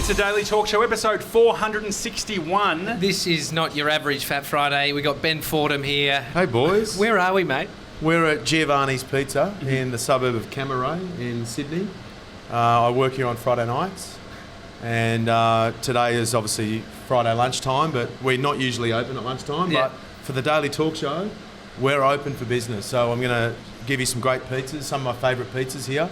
It's a daily talk show, episode 461. This is not your average Fat Friday. We got Ben Fordham here. Hey boys. Where are we, mate? We're at Giovanni's Pizza in the suburb of Camaray in Sydney. I work here on Friday nights, and today is obviously Friday lunchtime, but we're not usually open at lunchtime. Yeah. But for the daily talk show, we're open for business. So I'm going to give you some great pizzas, some of my favourite pizzas here.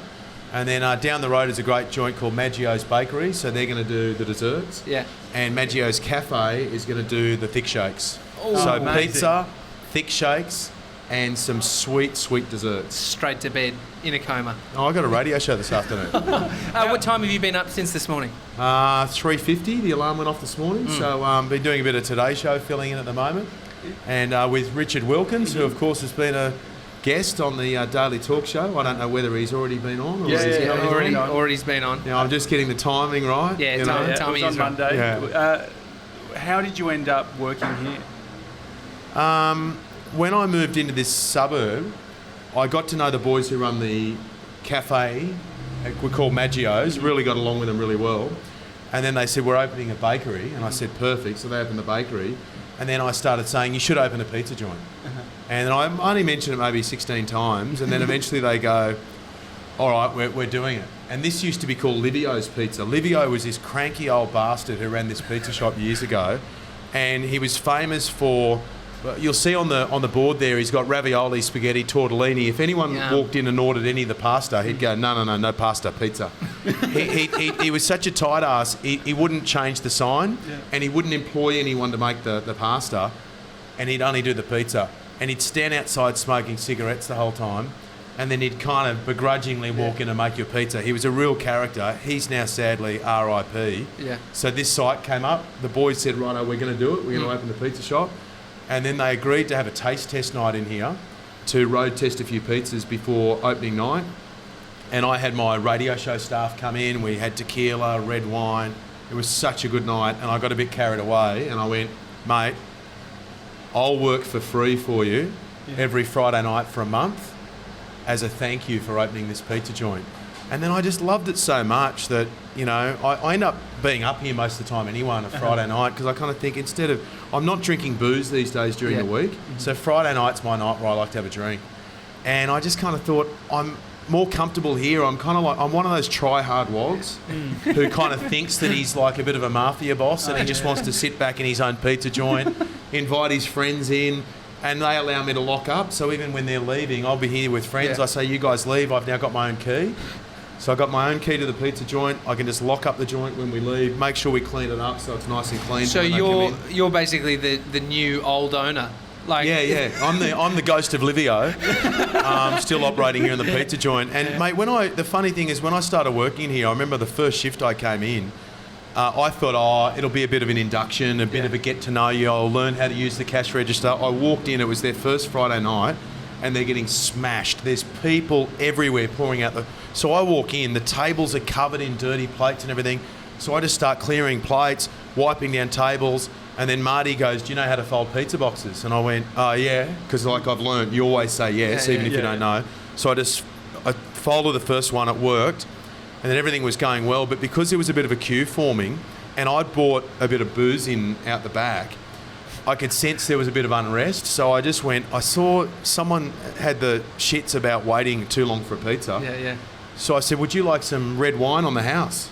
And then down the road is a great joint called Maggio's Bakery, so they're going to do the desserts. Yeah. And Maggio's Cafe is going to do the thick shakes. Oh, so amazing. pizza, thick shakes, and some sweet desserts. Straight to bed in a coma. Oh, I got a radio show this afternoon. What time have you been up since this morning? 3:50, the alarm went off this morning. So been doing a bit of Today Show, filling in at the moment. And with Richard Wilkins, who of course has been a guest on the Daily Talk Show. I don't know whether he's already been on or Already's been on. Now I'm just getting the timing right. Yeah, you know? timing it was is on right. Monday. Yeah. How did you end up working here? When I moved into this suburb, I got to know the boys who run the cafe, we call Maggio's, really got along with them really well. And then they said, we're opening a bakery. And I said, perfect. So they opened the bakery. And then I started saying, you should open a pizza joint. And I only mentioned it maybe 16 times. And then eventually they go, all right, we're doing it. And this used to be called Livio's Pizza. Livio was this cranky old bastard who ran this pizza shop years ago. And he was famous for, you'll see on the board there, he's got ravioli, spaghetti, tortellini. If anyone walked in and ordered any of the pasta, he'd go, no pasta, pizza. he was such a tight ass, he wouldn't change the sign, and he wouldn't employ anyone to make the pasta, and he'd only do the pizza. And he'd stand outside smoking cigarettes the whole time, and then he'd kind of begrudgingly walk in and make your pizza. He was a real character. He's now sadly RIP. Yeah. So this site came up. The boys said, righto, we're going to do it. We're going to open the pizza shop. And then they agreed to have a taste test night in here to road test a few pizzas before opening night. And I had my radio show staff come in. We had tequila, red wine. It was such a good night. And I got a bit carried away. And I went, mate, I'll work for free for you every Friday night for a month as a thank you for opening this pizza joint. And then I just loved it so much that, you know, I end up being up here most of the time anyway on a Friday night, because I kind of think I'm not drinking booze these days during the week. So Friday night's my night where I like to have a drink. And I just kind of thought, I'm more comfortable here. I'm one of those try-hard wogs who kind of thinks that he's like a bit of a mafia boss and he just wants to sit back in his own pizza joint, invite his friends in, and they allow me to lock up. So even when they're leaving, I'll be here with friends. I say, you guys leave. I've now got my own key. So I got my own key to the pizza joint. I can just lock up the joint when we leave, make sure we clean it up so it's nice and clean. So you're basically the new old owner. Like Yeah. I'm the ghost of Livio. Still operating here in the pizza joint. And mate, the funny thing is when I started working here, I remember the first shift I came in, I thought, it'll be a bit of an induction, a bit of a get to know you. I'll learn how to use the cash register. I walked in, it was their first Friday night, and they're getting smashed. There's people everywhere pouring out So I walk in, the tables are covered in dirty plates and everything. So I just start clearing plates, wiping down tables, and then Marty goes, do you know how to fold pizza boxes? And I went, oh yeah, because like I've learned, you always say yes, even if you don't know. So I folded the first one, it worked, and then everything was going well, but because there was a bit of a queue forming, and I'd bought a bit of booze in out the back, I could sense there was a bit of unrest, so I just went, I saw someone had the shits about waiting too long for a pizza. Yeah. So I said, would you like some red wine on the house?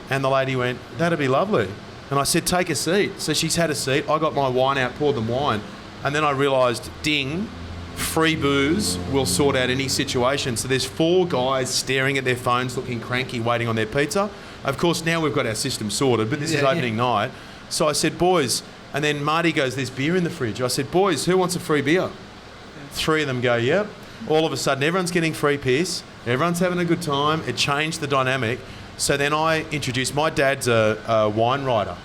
And the lady went, that'd be lovely. And I said, take a seat. So she's had a seat. I got my wine out, poured them wine. And then I realised, ding, free booze will sort out any situation. So there's 4 guys staring at their phones, looking cranky, waiting on their pizza. Of course, now we've got our system sorted, but this is opening night. So I said, boys, and then Marty goes, there's beer in the fridge. I said, boys, who wants a free beer? 3 of them go, yep. All of a sudden, everyone's getting free piss. Everyone's having a good time. It changed the dynamic. So then I introduced, my dad's a wine writer.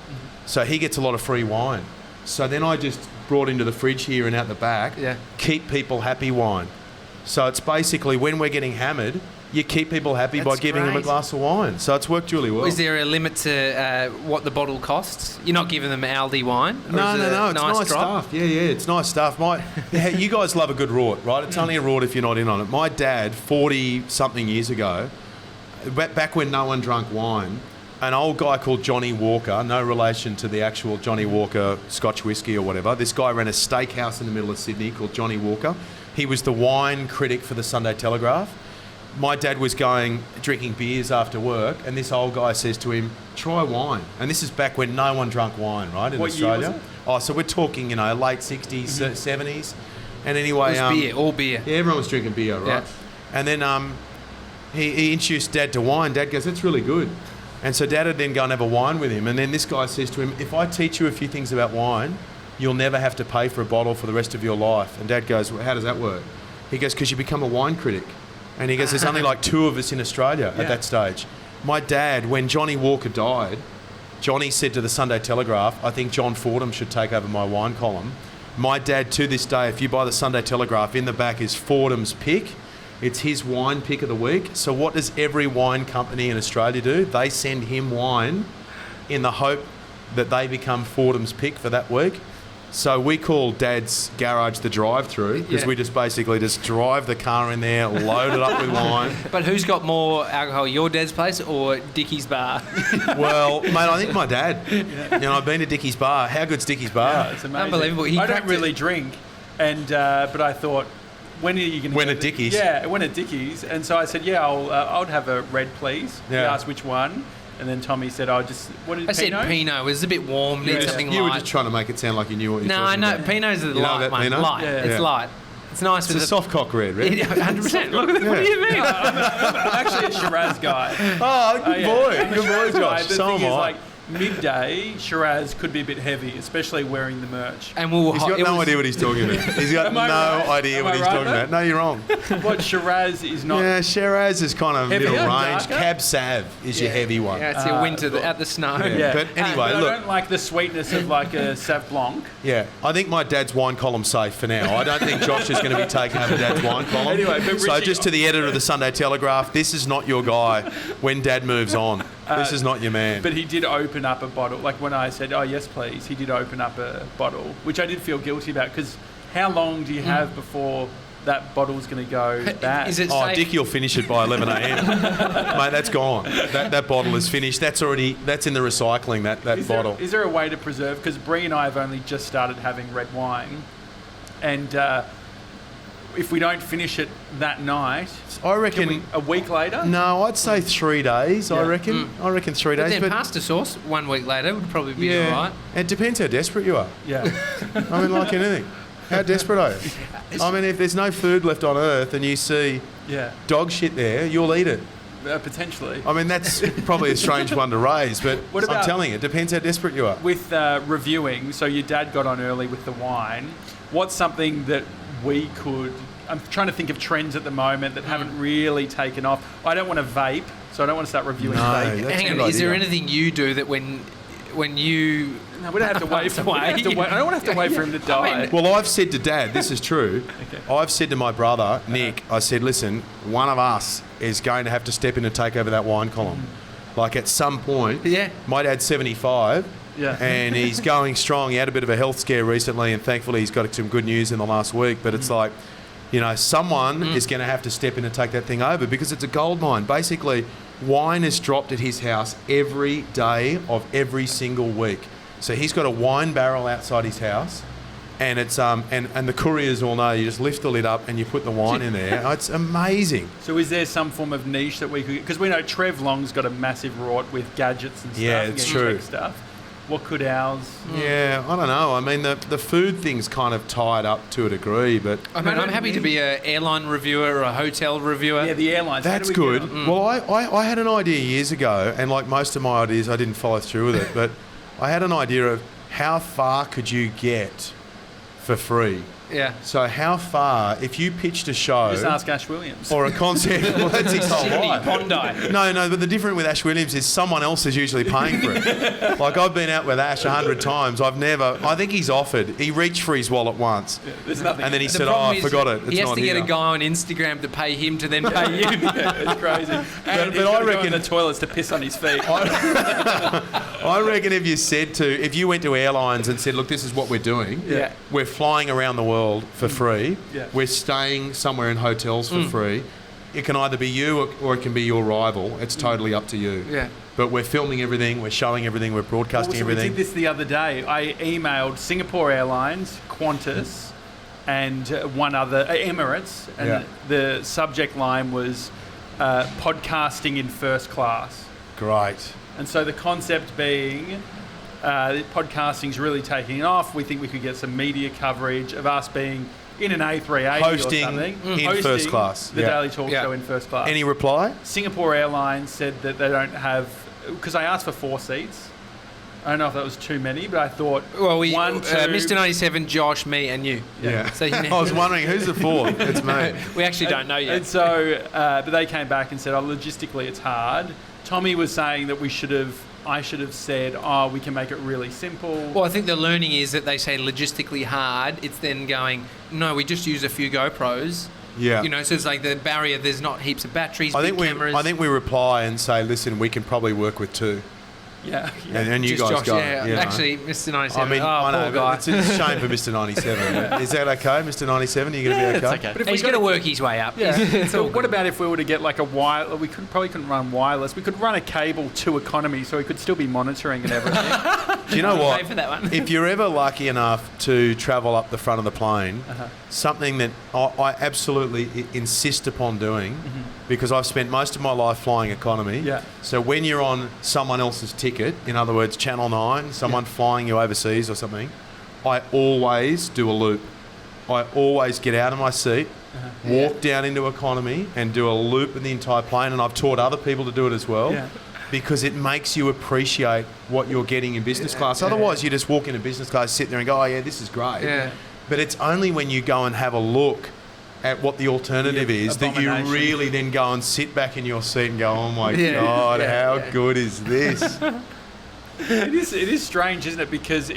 So he gets a lot of free wine. So then I just brought into the fridge here and out the back, keep people happy wine. So it's basically when we're getting hammered, you keep people happy by giving them a glass of wine. So it's worked really well. Is there a limit to what the bottle costs? You're not giving them Aldi wine? No. It's nice stuff. Yeah, it's nice stuff. You guys love a good rort, right? It's only a rort if you're not in on it. My dad, 40-something years ago, back when no one drank wine, an old guy called Johnny Walker, no relation to the actual Johnny Walker Scotch whiskey or whatever. This guy ran a steakhouse in the middle of Sydney called Johnny Walker. He was the wine critic for the Sunday Telegraph. My dad was drinking beers after work, and this old guy says to him, try wine. And this is back when no one drank wine, right, in Australia. Year was it? Oh, so we're talking, late 60s, 70s. And anyway... It was beer, all beer. Yeah, everyone was drinking beer, right? Yeah. And then he introduced Dad to wine. Dad goes, that's really good. And so Dad would then go and have a wine with him. And then this guy says to him, if I teach you a few things about wine, you'll never have to pay for a bottle for the rest of your life. And Dad goes, well, how does that work? He goes, because you become a wine critic. And he goes, there's only like 2 of us in Australia at that stage. My dad, when Johnny Walker died, Johnny said to the Sunday Telegraph, I think John Fordham should take over my wine column. My dad, to this day, if you buy the Sunday Telegraph, in the back is Fordham's pick. It's his wine pick of the week. So what does every wine company in Australia do? They send him wine in the hope that they become Fordham's pick for that week. So we call Dad's garage the drive-through because we just basically just drive the car in there, load it up with wine. But who's got more alcohol, your dad's place or Dickie's bar? Well, mate, I think my dad. I've been to Dickie's bar. How good's Dickie's bar? Yeah, it's amazing. Unbelievable. I don't really drink, and but I thought, when are you going to... When at Dickie's? Yeah, when at Dickie's. And so I said, I'll have a red, please. Yeah. He asked which one. And then Tommy said, what did I said Pinot. It was a bit warm. Need something light. You were just trying to make it sound like you knew what you were talking about. No, Pinot's the light one. Pinot? Light. Yeah. It's light. It's nice. It's a soft cock red, right? 100%. Look at that. What do you mean? I'm actually a Shiraz guy. Oh, good boy. I'm a Good Shiraz boy, guy. Josh. The So thing am is, I. midday, Shiraz could be a bit heavy, especially wearing the merch. And He's got no idea what he's talking about. He's got Am I no right? idea Am what I he's right, talking mate? about. No, you're wrong. What Shiraz is not... Yeah, Shiraz is kind of Heavier, middle range. darker? Cab Sav is your heavy one. Yeah, it's your winter out the snow. Yeah. But anyway, but look. I don't like the sweetness of like a Sauv Blanc. Yeah, I think my dad's wine column's safe for now. I don't think Josh is going to be taking over Dad's wine column. Anyway, but so Richie- just to the editor of the Sunday Telegraph, this is not your guy when Dad moves on. This is not your man. But he did open up a bottle. Like when I said, oh, yes, please, he did open up a bottle, which I did feel guilty about because how long do you have before that bottle's going to go bad? Is it Oh, safe? Dickie will finish it by 11 a.m. Mate, that's gone. That bottle is finished. That's in the recycling, that bottle. Is there a way to preserve? Because Bree and I have only just started having red wine. And if we don't finish it that night, I reckon... a week later? No, I'd say 3 days, I Yeah. reckon. I reckon 3 But days. then pasta sauce 1 week later would probably be all right. It depends how desperate you are. Yeah. I mean, like anything. How desperate are you? I mean, if there's no food left on Earth and you see Yeah. dog shit there, you'll eat it. Potentially. I mean, that's probably a strange one to raise, but What I'm about- telling you, it depends how desperate you are. With reviewing, so your dad got on early with the wine. What's something that we could... I'm trying to think of trends at the moment that haven't really taken off. I don't want to vape, so I don't want to start reviewing No, vape. that's Hang a on, good is there idea. anything you do that when you... No, we don't have to wait for Wait. I don't want to have to wait for him to die. Well, I've said to Dad, this is true. Okay. I've said to my brother, Nick, I said, listen, one of us is going to have to step in and take over that wine column. Like at some point, Yeah. my dad's 75 Yeah. and he's going strong. He had a bit of a health scare recently and thankfully he's got some good news in the last week. But it's like, someone is going to have to step in and take that thing over because it's a gold mine. Basically, wine is dropped at his house every day of every single week. So he's got a wine barrel outside his house, and it's and the couriers all know you just lift the lid up and you put the wine in there. It's amazing. So is there some form of niche that we could... Because we know Trev Long's got a massive rort with gadgets and stuff. Yeah, and it's getting true. tech stuff. What could ours... Yeah, I don't know. I mean, the food thing's kind of tied up to a degree, but I mean, I'm happy to be an airline reviewer or a hotel reviewer. Yeah, the airlines. How do that's we good. get on? Well, I had an idea years ago, and like most of my ideas, I didn't follow through with it, but I had an idea of how far could you get for free. Yeah. So how far, if you pitched a show Just ask Ash Williams. or a concept, well, that's his whole Sydney, life. Bondi. No, but the difference with Ash Williams is someone else is usually paying for it. Like I've been out with Ash 100 times. I think he's offered. He reached for his wallet once. There's nothing. And then he The said, problem I is forgot it. It's he has not to get here. a guy on Instagram to pay him to then pay you. It's crazy. And but he's I gotta go reckon- in the toilets to piss on his feet. I reckon if you went to airlines and said, look, this is what we're doing. Yeah. We're flying around the world for free. Yeah. We're staying somewhere in hotels for free. it can either be you or it can be your rival. It's totally up to you. Yeah. But we're filming everything, we're showing everything, we're broadcasting everything. We did this the other day. I emailed Singapore Airlines, Qantas, and one other, Emirates, and the subject line was podcasting in first class. Great. And so the concept being podcasting's really taking off. We think we could get some media coverage of us being in an A380 hosting or something. in first class. The Daily Talk Show in first class. Any reply? Singapore Airlines said that they don't have... Because I asked for 4 seats. I don't know if that was too many, but I thought... Well, one, two... Mr. 97, Josh, me and you. Yeah. So I was wondering, who's the 4th? It's me. We actually don't know yet. And so, but they came back and said, logistically it's hard. Tommy was saying that I should have said, we can make it really simple. Well, I think the learning is that they say logistically hard. It's then going, no, we just use a few GoPros. Yeah. So it's like the barrier, there's not heaps of batteries, I big cameras. think we reply and say, listen, we can probably work with 2. Yeah. And you just guys Josh, go. Actually, Mr. 97. I mean, I know, poor guy. but it's a shame for Mr. 97. Is that okay, Mr. 97? Are you going to be okay? It's okay. But if He's going to work his way up. Yeah. So what about if we were to get like a wire? We probably couldn't run wireless. We could run a cable to economy, so we could still be monitoring and everything. Do you know what? Pay for that one. If you're ever lucky enough to travel up the front of the plane, something that I absolutely insist upon doing, because I've spent most of my life flying economy. Yeah. So when you're on someone else's ticket, in other words, Channel 9, someone flying you overseas or something, I always do a loop. I always get out of my seat, walk down into economy and do a loop in the entire plane, and I've taught other people to do it as well. Yeah. Because it makes you appreciate what you're getting in business class. Otherwise, you just walk into business class, sit there and go, oh yeah, this is great. Yeah. But it's only when you go and have a look at what the alternative is that you really then go and sit back in your seat and go, oh my God, how good is this? It is strange, isn't it? Because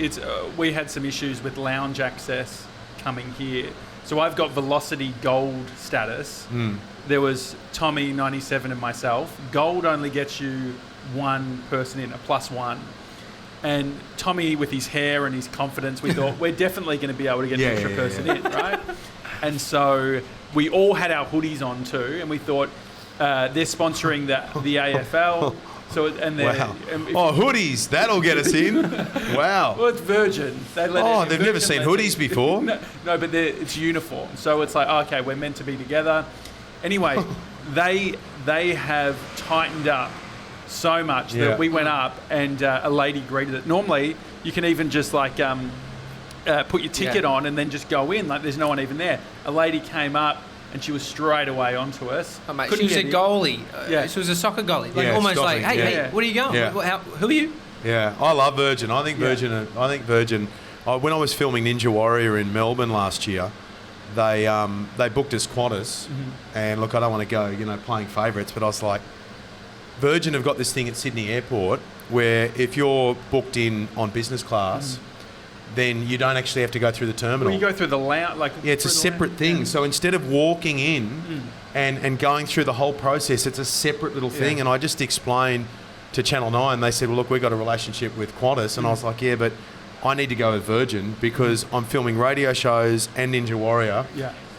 we had some issues with lounge access coming here. So I've got Velocity Gold status. There was Tommy, 97, and myself. Gold only gets you one person in, a +1. And Tommy, with his hair and his confidence, we thought, we're definitely going to be able to get an extra person in, right? And so we all had our hoodies on too, and we thought, they're sponsoring the AFL. So hoodies, that'll get us in. Wow. Well, it's Virgin. They've never seen hoodies before. No, but it's uniform. So it's like, okay, we're meant to be together. Anyway, they have tightened up so much that we went up and a lady greeted it. Normally, you can even just like put your ticket on and then just go in. Like there's no one even there. A lady came up and she was straight away onto us. Oh, mate, she was a goalie. She was a soccer goalie. Like almost like, hey, where are you going? Yeah. Who are you? Yeah, I love Virgin. I think Virgin. When I was filming Ninja Warrior in Melbourne last year, they booked us Qantas, and look, I don't want to go, playing favourites, but I was like, Virgin have got this thing at Sydney Airport where if you're booked in on business class, then you don't actually have to go through the terminal. Well, you go through the lounge. It's a separate thing. Yeah. So instead of walking in and going through the whole process, it's a separate little thing. And I just explained to Channel 9, they said, well, look, we've got a relationship with Qantas. And I was like, yeah, but I need to go with Virgin because I'm filming radio shows and Ninja Warrior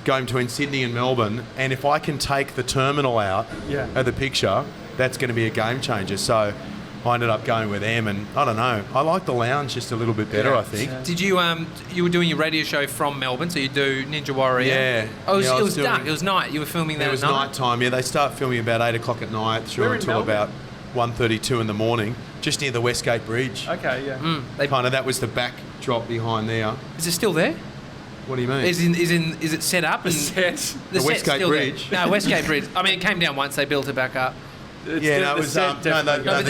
going between Sydney and Melbourne. And if I can take the terminal out of the picture, that's going to be a game changer. So I ended up going with them, and I don't know. I like the lounge just a little bit better, I think. Yeah. Did you you were doing your radio show from Melbourne, so you do Ninja Warrior? Yeah. Oh, it was dark. It was night. You were filming that. It was night time. Yeah, they start filming about 8 o'clock at night through until about 1:32 in the morning, just near the Westgate Bridge. Okay, yeah. That was the backdrop behind there. Is it still there? What do you mean? Is it set up? The Westgate Bridge. No, Westgate Bridge. I mean, it came down once. They built it back up. The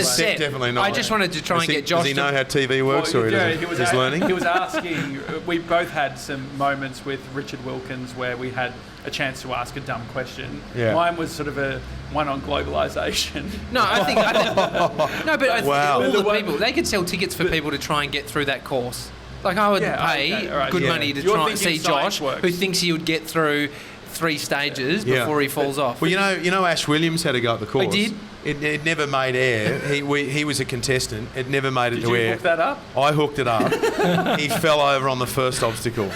set definitely not. I just wanted to try and get Josh. Does he know how TV works, or he's learning? He was asking. We both had some moments with Richard Wilkins where we had a chance to ask a dumb question. Yeah. Mine was sort of a one on globalisation. No, I think all the people, they could sell tickets for people to try and get through that course. Like I would pay good money to try and see Josh, who thinks he would get through 3 stages before he falls off. Well, you know, Ash Williams had to go at the course. I did. It never made air. He was a contestant. It never made it to air. Did you hook that up? I hooked it up. He fell over on the first obstacle,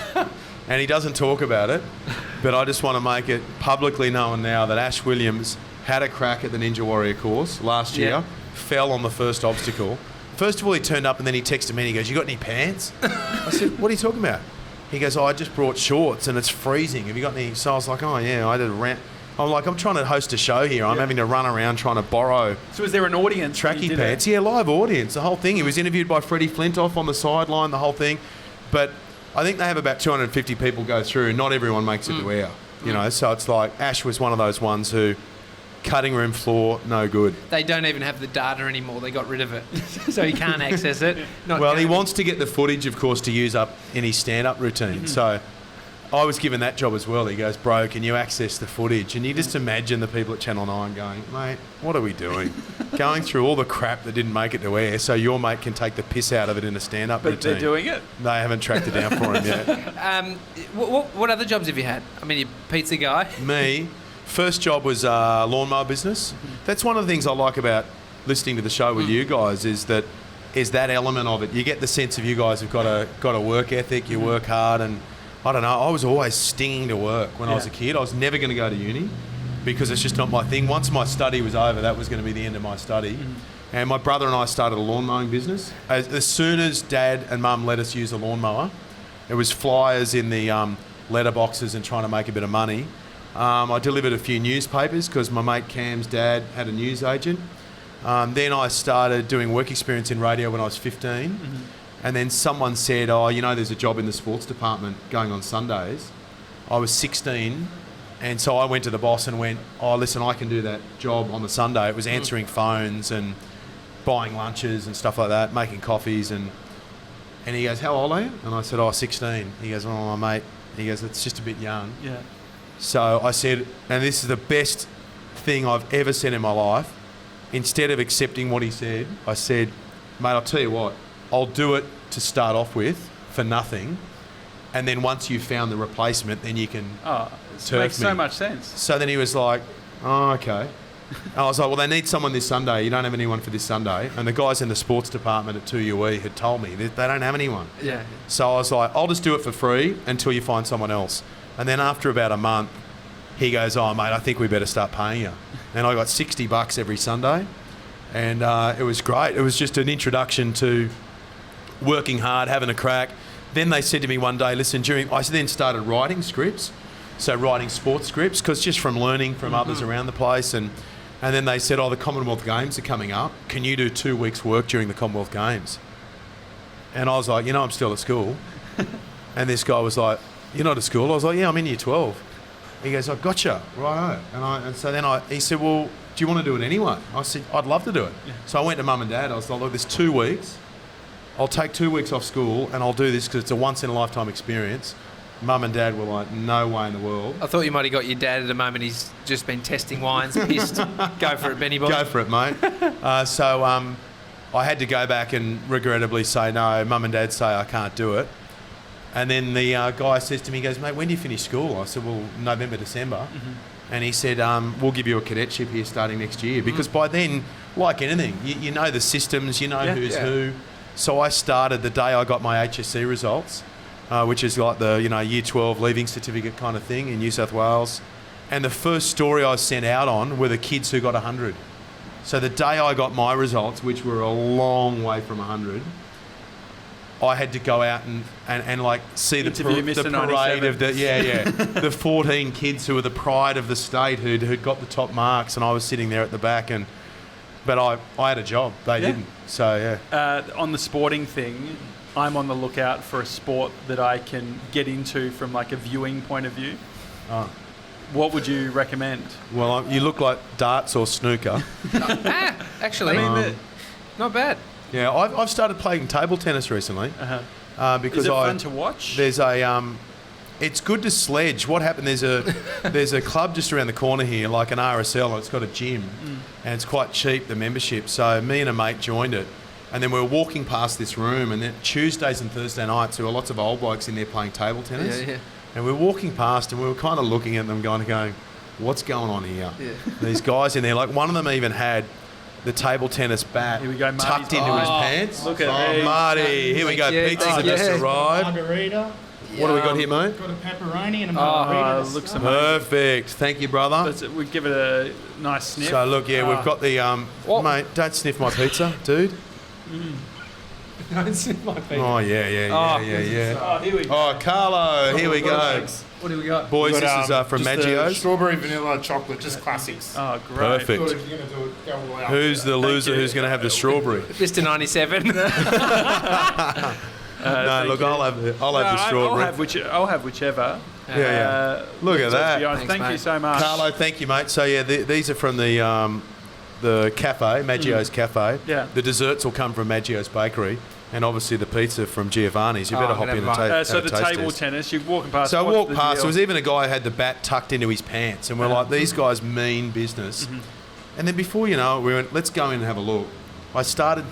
and he doesn't talk about it. But I just want to make it publicly known now that Ash Williams had a crack at the Ninja Warrior course last year, fell on the first obstacle. First of all, he turned up and then he texted me and he goes, "You got any pants?" I said, "What are you talking about?" He goes, "Oh, I just brought shorts and it's freezing. Have you got any?" So I was like, "Oh, yeah, I did a rant." I'm like, I'm trying to host a show here. I'm having to run around trying to borrow. So is there an audience? Tracky pants. Yeah, live audience, the whole thing. He was interviewed by Freddie Flintoff on the sideline, the whole thing. But I think they have about 250 people go through. Not everyone makes it to air, you know. So it's like Ash was one of those ones who, cutting room floor, no good. They don't even have the data anymore. They got rid of it, so he can't access it. Well, he wants to get the footage, of course, to use up in his stand-up routine. So I was given that job as well. He goes, "Bro, can you access the footage?" And you just imagine the people at Channel 9 going, "Mate, what are we doing?" Going through all the crap that didn't make it to air so your mate can take the piss out of it in a stand-up routine. But they're doing it. They haven't tracked it down for him yet. What other jobs have you had? I mean, you're a pizza guy. Me, first job was lawnmower business. That's one of the things I like about listening to the show with you guys is that element of it. You get the sense of you guys have got a work ethic, you work hard, and I don't know, I was always stinging to work when I was a kid. I was never going to go to uni because it's just not my thing. Once my study was over, that was going to be the end of my study. And my brother and I started a lawn mowing business. As soon as Dad and Mum let us use a lawnmower, it was flyers in the letterboxes and trying to make a bit of money. I delivered a few newspapers because my mate Cam's dad had a news agent. Then I started doing work experience in radio when I was 15. And then someone said, "Oh, you know, there's a job in the sports department going on Sundays." I was 16, and so I went to the boss and went, "Oh, listen, I can do that job on the Sunday." It was answering phones and buying lunches and stuff like that, making coffees. And he goes, "How old are you?" And I said, "Oh, 16. He goes, "Oh, mate." He goes, "It's just a bit young." Yeah. So I said, and this is the best thing I've ever said in my life, instead of accepting what he said, I said, "Mate, I'll tell you what, I'll do it to start off with for nothing, and then once you've found the replacement, then you can it makes so much sense." So then he was like, "Oh, okay." And I was like, "Well, they need someone this Sunday. You don't have anyone for this Sunday." And the guys in the sports department at 2UE had told me that they don't have anyone. Yeah. So I was like, "I'll just do it for free until you find someone else." And then after about a month, he goes, "Oh, mate, I think we better start paying you." And I got $60 every Sunday. And it was great. It was just an introduction to working hard, having a crack. Then they said to me one day, "Listen, I then started writing scripts, so writing sports scripts, because just from learning from others around the place. And then they said, "Oh, the Commonwealth Games are coming up. Can you do 2 weeks' work during the Commonwealth Games?" And I was like, "I'm still at school." And this guy was like, "You're not at school?" I was like, "Yeah, I'm in year 12. He goes, "I gotcha, righto." And so then he said, "Well, do you want to do it anyway?" I said, "I'd love to do it." Yeah. So I went to Mum and Dad. I was like, "Look, there's 2 weeks. I'll take 2 weeks off school and I'll do this because it's a once-in-a-lifetime experience." Mum and Dad were like, "No way in the world." I thought you might have got your dad at a moment. He's just been testing wines, pissed. Go for it, Benny boy. Go for it, mate. So I had to go back and regrettably say no. Mum and Dad say I can't do it. And then the guy says to me, he goes, "Mate, when do you finish school?" I said, "Well, November, December." And he said, "We'll give you a cadetship here starting next year." Because by then, like anything, you know the systems, you know who's who. So I started the day I got my HSC results, which is like the year 12 leaving certificate kind of thing in New South Wales. And the first story I was sent out on were the kids who got 100. So the day I got my results, which were a long way from 100, I had to go out and like see the parade of the 14 kids who were the pride of the state who'd got the top marks, and I was sitting there at the back, but I had a job. They didn't. So on the sporting thing, I'm on the lookout for a sport that I can get into from like a viewing point of view. What would you recommend? Well, you look like darts or snooker. Actually, not bad. Yeah, I've started playing table tennis recently. Because is it fun to watch? There's it's good to sledge. What happened? There's a club just around the corner here, like an RSL, and it's got a gym, and it's quite cheap, the membership. So me and a mate joined it, and then we were walking past this room, and then Tuesdays and Thursday nights there were lots of old blokes in there playing table tennis. Yeah. And we were walking past, and we were kind of looking at them, going, "What's going on here?" Yeah. These guys in there, like one of them even had the table tennis bat tucked into his pants. Look at Marty. Here we go. Pizza's just arrived. Margarita. What do we got here, mate? Got a pepperoni and a margarita. Looks amazing. Perfect. Thank you, brother. We give it a nice sniff. So look, we've got the mate. Don't sniff my pizza, dude. Don't sniff my pizza. Oh yeah. Oh, here we go. Oh, Carlo, here we go. What do we got? Boys, Got, this is from Maggio's. Strawberry, vanilla, chocolate, just classics. Oh, great. Perfect. Thought if you're going to do it, go all out. Who's the loser who's going to have the strawberry? Mr. 97. No, look, I'll have the strawberry. I'll have whichever. Yeah. Look at that. Thanks, thank you so much. Carlo, thank you, mate. So, these are from the cafe, Maggio's Cafe. Yeah. The desserts will come from Maggio's Bakery. And obviously the pizza from Giovanni's. You better hop in and so the table tennis, you're walking past. So I walked past. There was even a guy who had the bat tucked into his pants, and we're like, these guys mean business. And then before you know it, we went, let's go in and have a look. I started,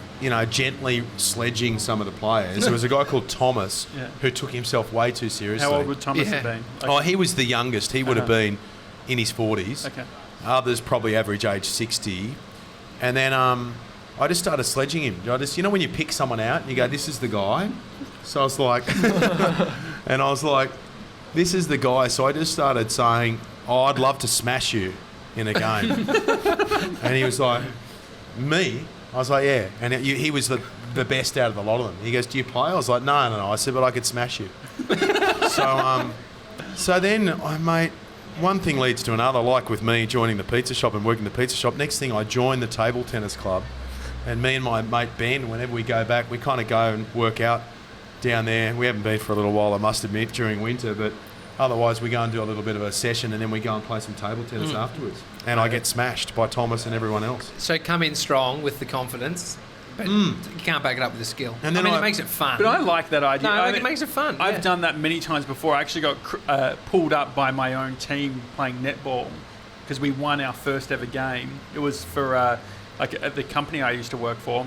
gently sledging some of the players. There was a guy called Thomas who took himself way too seriously. How old would Thomas have been? He was the youngest. He would have been in his 40s. Okay. Others probably average age 60. And then I just started sledging him. When you pick someone out and you go, this is the guy. So I was like, this is the guy. So I just started saying, I'd love to smash you in a game. And he was like, me? I was like, yeah. And he was the best out of the lot of them. He goes, do you play? I was like, no. I said, but I could smash you. So then, mate, one thing leads to another, like with me joining the pizza shop and working the pizza shop. Next thing, I joined the table tennis club. And me and my mate Ben, whenever we go back, we kind of go and work out down there. We haven't been for a little while, I must admit, during winter, but otherwise we go and do a little bit of a session and then we go and play some table tennis afterwards. And I get smashed by Thomas and everyone else. So come in strong with the confidence, but you can't back it up with the skill. And then it makes it fun. But I like that idea. No, it makes it fun. I've done that many times before. I actually got pulled up by my own team playing netball because we won our first ever game. It was for... at the company I used to work for.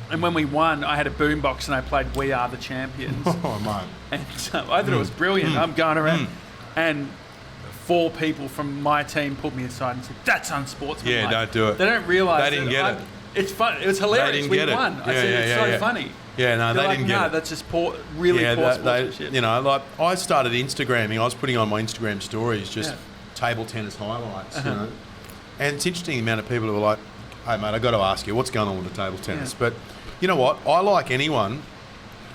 And when we won, I had a boombox and I played We Are the Champions. Oh, mate. And I thought it was brilliant. I'm going around. And 4 people from my team pulled me aside and said, that's unsportsmanlike. Yeah, don't do it. They don't realise They didn't get it. It's fun. It was hilarious. We won. I said, it's so funny. Yeah, no, they didn't get it. No, that's just poor sportsmanship. I started Instagramming. I was putting on my Instagram stories just table tennis highlights, And it's interesting the amount of people who were like, hey, mate, I've got to ask you, what's going on with the table tennis? Yeah. But you know what? I like anyone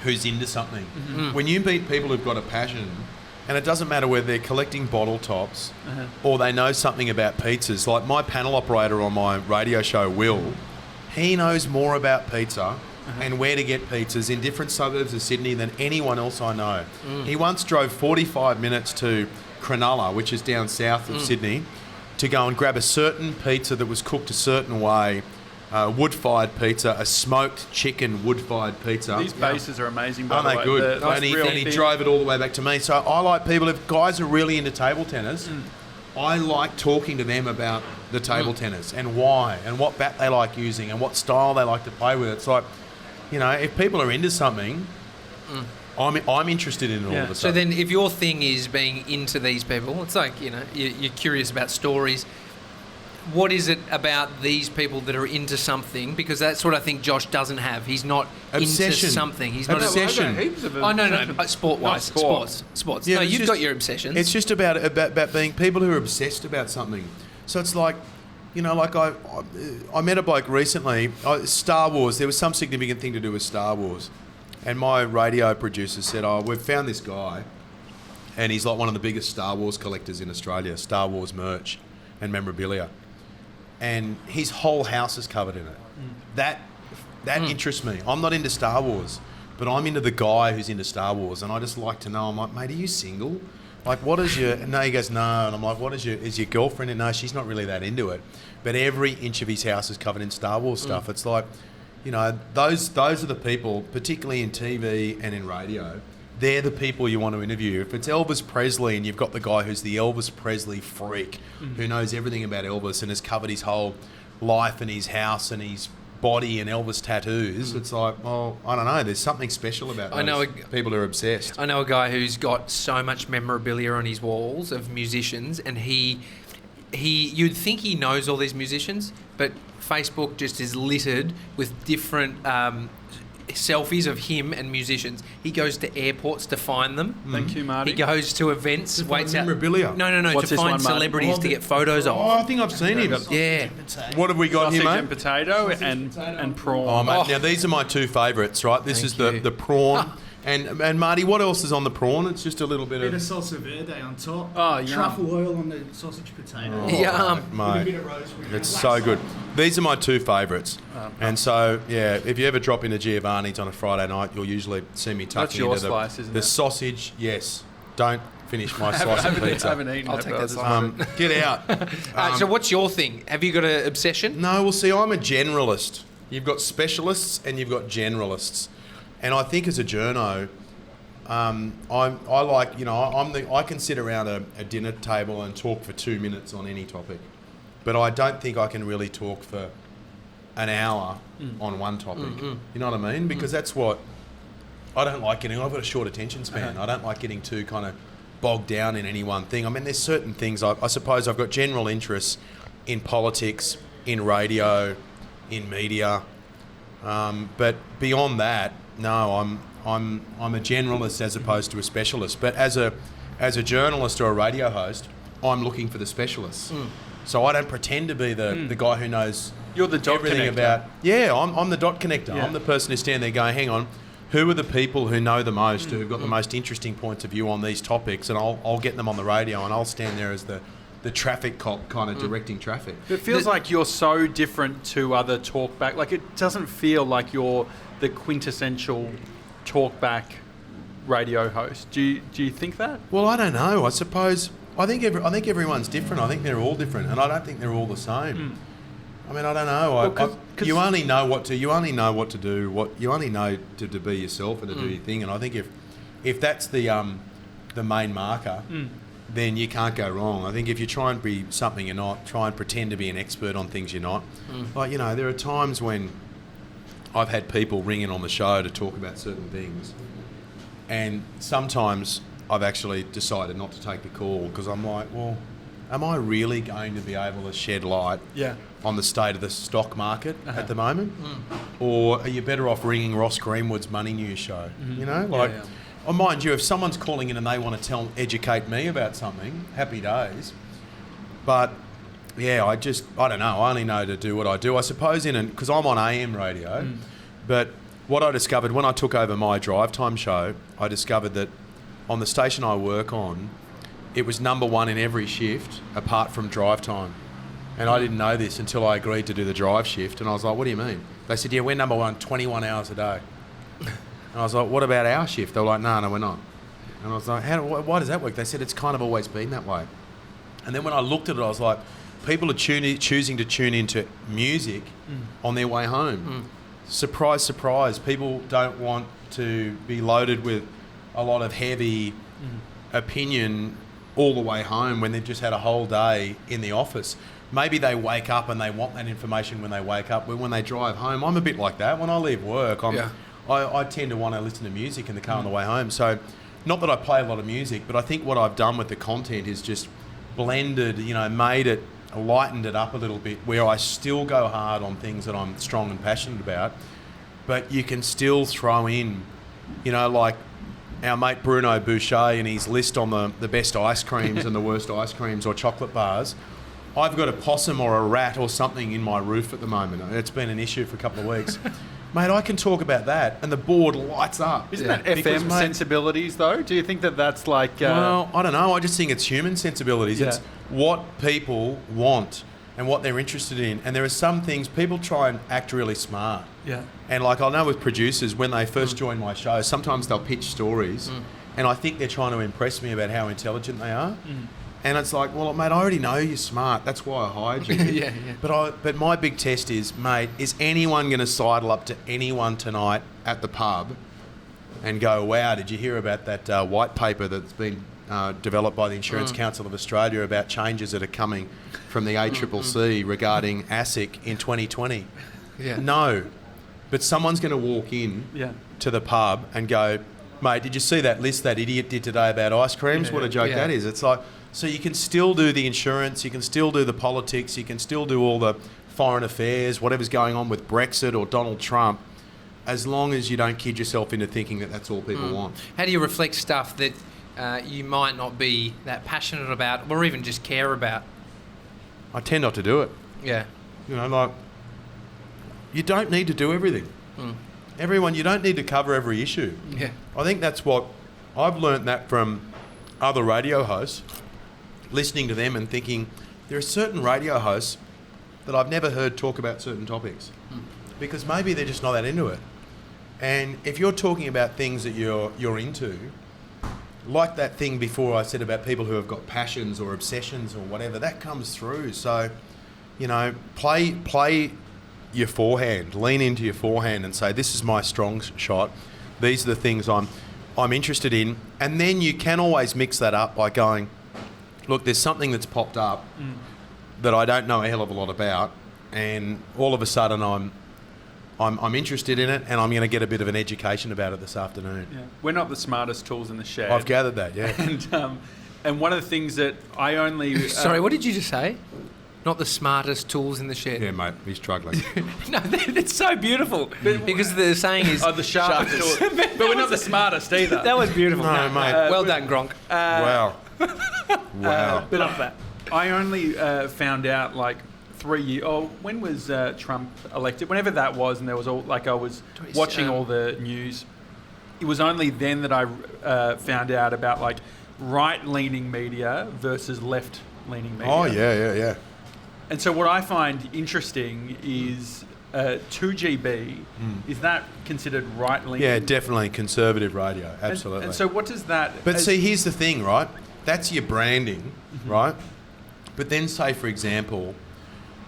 who's into something. When you meet people who've got a passion, and it doesn't matter whether they're collecting bottle tops or they know something about pizzas. Like my panel operator on my radio show, Will, he knows more about pizza and where to get pizzas in different suburbs of Sydney than anyone else I know. He once drove 45 minutes to Cronulla, which is down south of Sydney, to go and grab a certain pizza that was cooked a certain way, wood-fired pizza, a smoked chicken wood-fired pizza. These bases are amazing, by the way. Aren't they good? And he drove it all the way back to me. So I like people, if guys are really into table tennis, I like talking to them about the table tennis and why and what bat they like using and what style they like to play with. It's like, if people are into something... I'm interested in it all of a sudden. So then if your thing is being into these people, it's like, you're curious about stories. What is it about these people that are into something? Because that's what I think Josh doesn't have. He's not into something. He's not obsession. No. Sport-wise. Sports. Yeah, you've got your obsessions. It's just about being people who are obsessed about something. So it's like, I met a bloke recently, Star Wars. There was some significant thing to do with Star Wars. And my radio producer said, we've found this guy and he's like one of the biggest Star Wars collectors in Australia, Star Wars merch and memorabilia. And his whole house is covered in it. That interests me. I'm not into Star Wars, but I'm into the guy who's into Star Wars. And I just like to know, I'm like, mate, are you single? Like, what is your... No, he goes, no. And I'm like, is your girlfriend? And no, she's not really that into it. But every inch of his house is covered in Star Wars stuff. It's like... those are the people, particularly in TV and in radio, they're the people you want to interview. If it's Elvis Presley and you've got the guy who's the Elvis Presley freak who knows everything about Elvis and has covered his whole life and his house and his body and Elvis tattoos, it's like, well, I don't know, there's something special about those people who are obsessed. I know a guy who's got so much memorabilia on his walls of musicians, and he you'd think he knows all these musicians, but Facebook just is littered with different selfies of him and musicians. He goes to airports to find them. Thank you, Marty. He goes to events, waits out. Memorabilia. No, What's to this find one, Marty? celebrities to get photos of. Oh, I think I've seen him. Yeah. What have we got Sausage here, mate? and potato and prawn. Oh, mate. Now, these are my two favourites, right? This is Thank you. the prawn. And Marty, what else is on the prawn? It's just a little bit Bit of of... salsa verde on top. Oh, yum. Truffle oil on the sausage potato. Oh, Yum. With a mate. bit of rosemary. It's so good. These are my two favourites. And so, yeah, if you ever drop into Giovanni's on a Friday night, you'll usually see me tucking your into slice, isn't the it? sausage. Yes. Don't finish my slice of I pizza. haven't eaten I'll it, take but that just slice. wondered. Get out. So what's your thing? Have you got an obsession? No, well, see, I'm a generalist. You've got specialists and you've got generalists. And I think as a journo, I like, you know, I can sit around a dinner table and talk for 2 minutes on any topic. But I don't think I can really talk for an hour on one topic. You know what I mean? Because that's what I don't like getting. I've got a short attention span. I don't like getting too kind of bogged down in any one thing. I mean, there's certain things. I suppose I've got general interests in politics, in radio, in media, but beyond that, no. I'm a generalist as opposed to a specialist. But as a journalist or a radio host, I'm looking for the specialists. So I don't pretend to be the guy who knows. You're the dot everything connector. about. Yeah, I'm the dot connector. Yeah. I'm the person who's standing there going, hang on, who are the people who know the most, who've got the most interesting points of view on these topics, and I'll get them on the radio, and I'll stand there as the traffic cop kind of directing traffic. It feels like you're so different to other talkback. Like, it doesn't feel like you're the quintessential talkback radio host. Do you think that? Well, I don't know. I suppose I think everyone's different. I think they're all different, and I don't think they're all the same. I mean, I don't know. Well, 'cause you only know what to do. You only know to be yourself and to do your thing. And I think if that's the main marker, then you can't go wrong. I think if you try and be something you're not, try and pretend to be an expert on things you're not. Like, you know, there are times when I've had people ring in on the show to talk about certain things, and sometimes I've actually decided not to take the call because I'm like, well, am I really going to be able to shed light on the state of the stock market at the moment? Or are you better off ringing Ross Greenwood's Money News show? You know, like, oh, mind you, if someone's calling in and they want to educate me about something, happy days. But yeah, I don't know. I only know to do what I do. I suppose because I'm on AM radio, but what I discovered when I took over my drive time show, I discovered that on the station I work on, it was number one in every shift apart from drive time. And I didn't know this until I agreed to do the drive shift. And I was like, what do you mean? They said, yeah, we're number one 21 hours a day. And I was like, what about our shift? They were like, no, we're not. And I was like, why does that work? They said, it's kind of always been that way. And then when I looked at it, I was like, people are choosing to tune into music on their way home. Surprise, surprise. People don't want to be loaded with a lot of heavy opinion all the way home when they've just had a whole day in the office. Maybe they wake up and they want that information when they wake up, but when they drive home, I'm a bit like that. When I leave work, I tend to want to listen to music in the car on the way home. So, not that I play a lot of music, but I think what I've done with the content is just blended, lightened it up a little bit, where I still go hard on things that I'm strong and passionate about, but you can still throw in, like our mate Bruno Boucher and his list on the best ice creams and the worst ice creams or chocolate bars. I've got a possum or a rat or something in my roof at the moment. It's been an issue for a couple of weeks. Mate, I can talk about that and the board lights up. Isn't that FM sensibilities though? Do you think that that's like... Well, I don't know. I just think it's human sensibilities. Yeah. It's what people want and what they're interested in. And there are some things, people try and act really smart. Yeah. And like I know with producers, when they first join my show, sometimes they'll pitch stories and I think they're trying to impress me about how intelligent they are. And it's like, well, mate, I already know you're smart. That's why I hired you. yeah. But my big test is, mate, is anyone going to sidle up to anyone tonight at the pub and go, wow, did you hear about that white paper that's been developed by the Insurance Council of Australia about changes that are coming from the ACCC regarding ASIC in 2020? Yeah. No. But someone's going to walk in to the pub and go, mate, did you see that list that idiot did today about ice creams? What a joke that is. It's like... So you can still do the insurance, you can still do the politics, you can still do all the foreign affairs, whatever's going on with Brexit or Donald Trump. as long as you don't kid yourself into thinking that that's all people want. How do you reflect stuff that you might not be that passionate about or even just care about? I tend not to do it. Yeah. You know, like, you don't need to do everything. You don't need to cover every issue. Yeah. I think that's what I've learnt that from other radio hosts, listening to them and thinking there are certain radio hosts that I've never heard talk about certain topics because maybe they're just not that into it. And if you're talking about things that you're into, like that thing before I said about people who have got passions or obsessions or whatever, that comes through. So, you know, play your forehand, lean into your forehand and say, this is my strong shot. These are the things I'm interested in. And then you can always mix that up by going, look, there's something that's popped up that I don't know a hell of a lot about, and all of a sudden I'm interested in it, and I'm going to get a bit of an education about it this afternoon. Yeah. We're not the smartest tools in the shed. I've gathered that, yeah. And one of the things that I only... Sorry, what did you just say? Not the smartest tools in the shed. Yeah, mate, he's struggling. No, that's so beautiful. Because the saying is... the sharpest tools. But we're not the smartest either. That was beautiful. No, mate. Well done, Gronk. Wow. Bit off that. I only found out like 3 years... Oh, when was Trump elected? Whenever that was, and there was all... Like, I was watching all the news. It was only then that I found out about, like, right-leaning media versus left-leaning media. Oh, yeah. And so what I find interesting is 2GB, is that considered right-leaning? Yeah, definitely conservative radio, absolutely. And so what does that... But see, here's the thing, right? That's your branding, right? But then say, for example,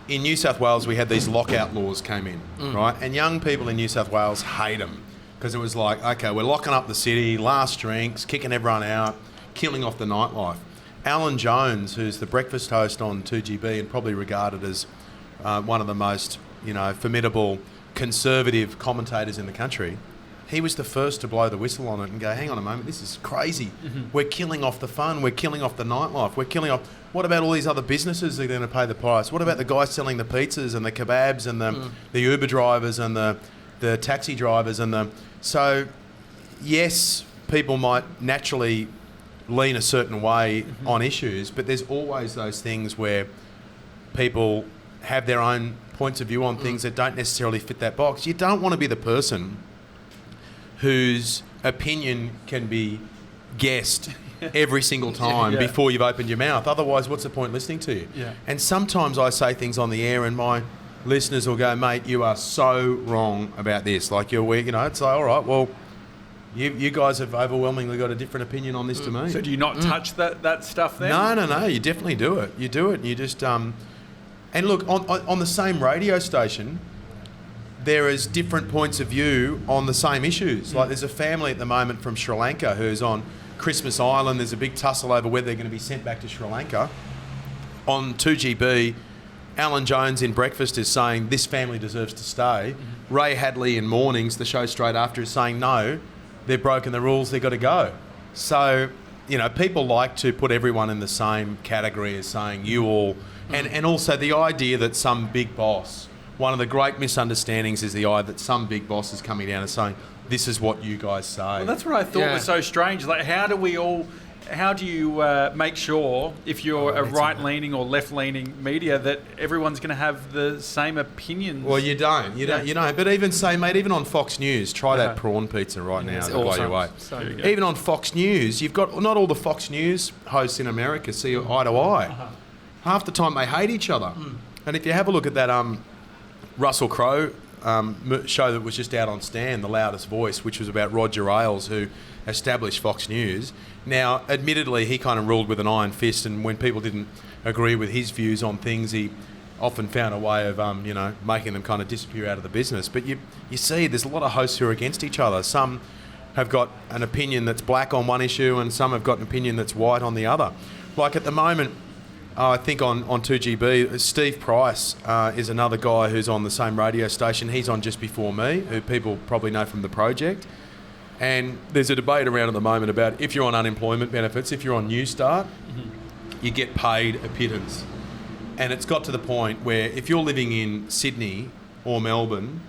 in New South Wales, we had these lockout laws came in, right? And young people in New South Wales hate them because it was like, okay, we're locking up the city, last drinks, kicking everyone out, killing off the nightlife. Alan Jones, who's the breakfast host on 2GB and probably regarded as one of the most, formidable conservative commentators in the country, he was the first to blow the whistle on it and go, hang on a moment, this is crazy. We're killing off the fun. We're killing off the nightlife. We're killing off... What about all these other businesses that are going to pay the price? What about the guys selling the pizzas and the kebabs and the Uber drivers and the taxi drivers and the... So, yes, people might naturally lean a certain way on issues, but there's always those things where people have their own points of view on things that don't necessarily fit that box. You don't want to be the person whose opinion can be guessed every single time before you've opened your mouth. Otherwise, what's the point listening to you? Yeah. And sometimes I say things on the air and my listeners will go, mate, you are so wrong about this. Like, it's like, all right, well, you guys have overwhelmingly got a different opinion on this to me. So do you not touch that stuff then? No. You definitely do it. You do it and you just... And look, on the same radio station, there is different points of view on the same issues. Like, there's a family at the moment from Sri Lanka who's on Christmas Island. There's a big tussle over whether they're going to be sent back to Sri Lanka. On 2GB, Alan Jones in Breakfast is saying this family deserves to stay. Ray Hadley in Mornings, the show straight after, is saying no, they've broken the rules, they've got to go. So, people like to put everyone in the same category as saying you all... And also the idea that some big boss... One of the great misunderstandings is the idea that some big boss is coming down and saying, this is what you guys say. Well, that's what I thought was so strange. Like, how do you make sure, if you're a right-leaning or left-leaning media, that everyone's going to have the same opinions? Well, you don't. But even on Fox News, try that prawn pizza right now. It'll blow you away. So even on Fox News, you've got not all the Fox News hosts in America see eye to eye. Half the time they hate each other. And if you have a look at that Russell Crowe show that was just out on Stan, The Loudest Voice, which was about Roger Ailes, who established Fox News. Now, admittedly, he kind of ruled with an iron fist, and when people didn't agree with his views on things, he often found a way of, making them kind of disappear out of the business. But you see, there's a lot of hosts who are against each other. Some have got an opinion that's black on one issue, and some have got an opinion that's white on the other. Like at the moment, I think on 2GB, Steve Price is another guy who's on the same radio station. He's on just before me, who people probably know from The Project. And there's a debate around at the moment about if you're on unemployment benefits, if you're on New Start, you get paid a pittance. And it's got to the point where if you're living in Sydney or Melbourne,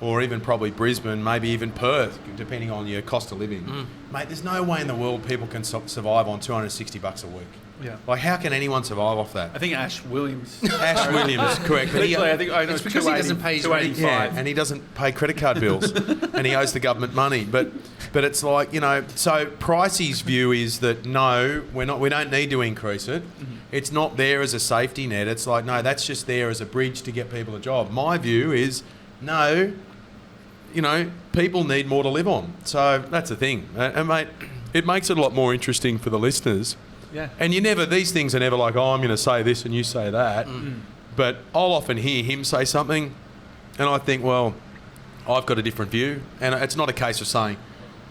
or even probably Brisbane, maybe even Perth, depending on your cost of living. Mate, there's no way in the world people can survive on $260 a week. Yeah. Like, how can anyone survive off that? I think Ash Williams. Ash Williams, correct. Literally, I think it's because he doesn't pay his rent. Yeah, and he doesn't pay credit card bills, and he owes the government money. But it's like, you know, so Pricey's view is that no, we don't need to increase it. It's not there as a safety net. It's like, no, that's just there as a bridge to get people a job. My view is no, you know, people need more to live on. So that's the thing, and mate, it makes it a lot more interesting for the listeners. Yeah. And these things are never like, oh, I'm going to say this and you say that. But I'll often hear him say something and I think, well, I've got a different view. And it's not a case of saying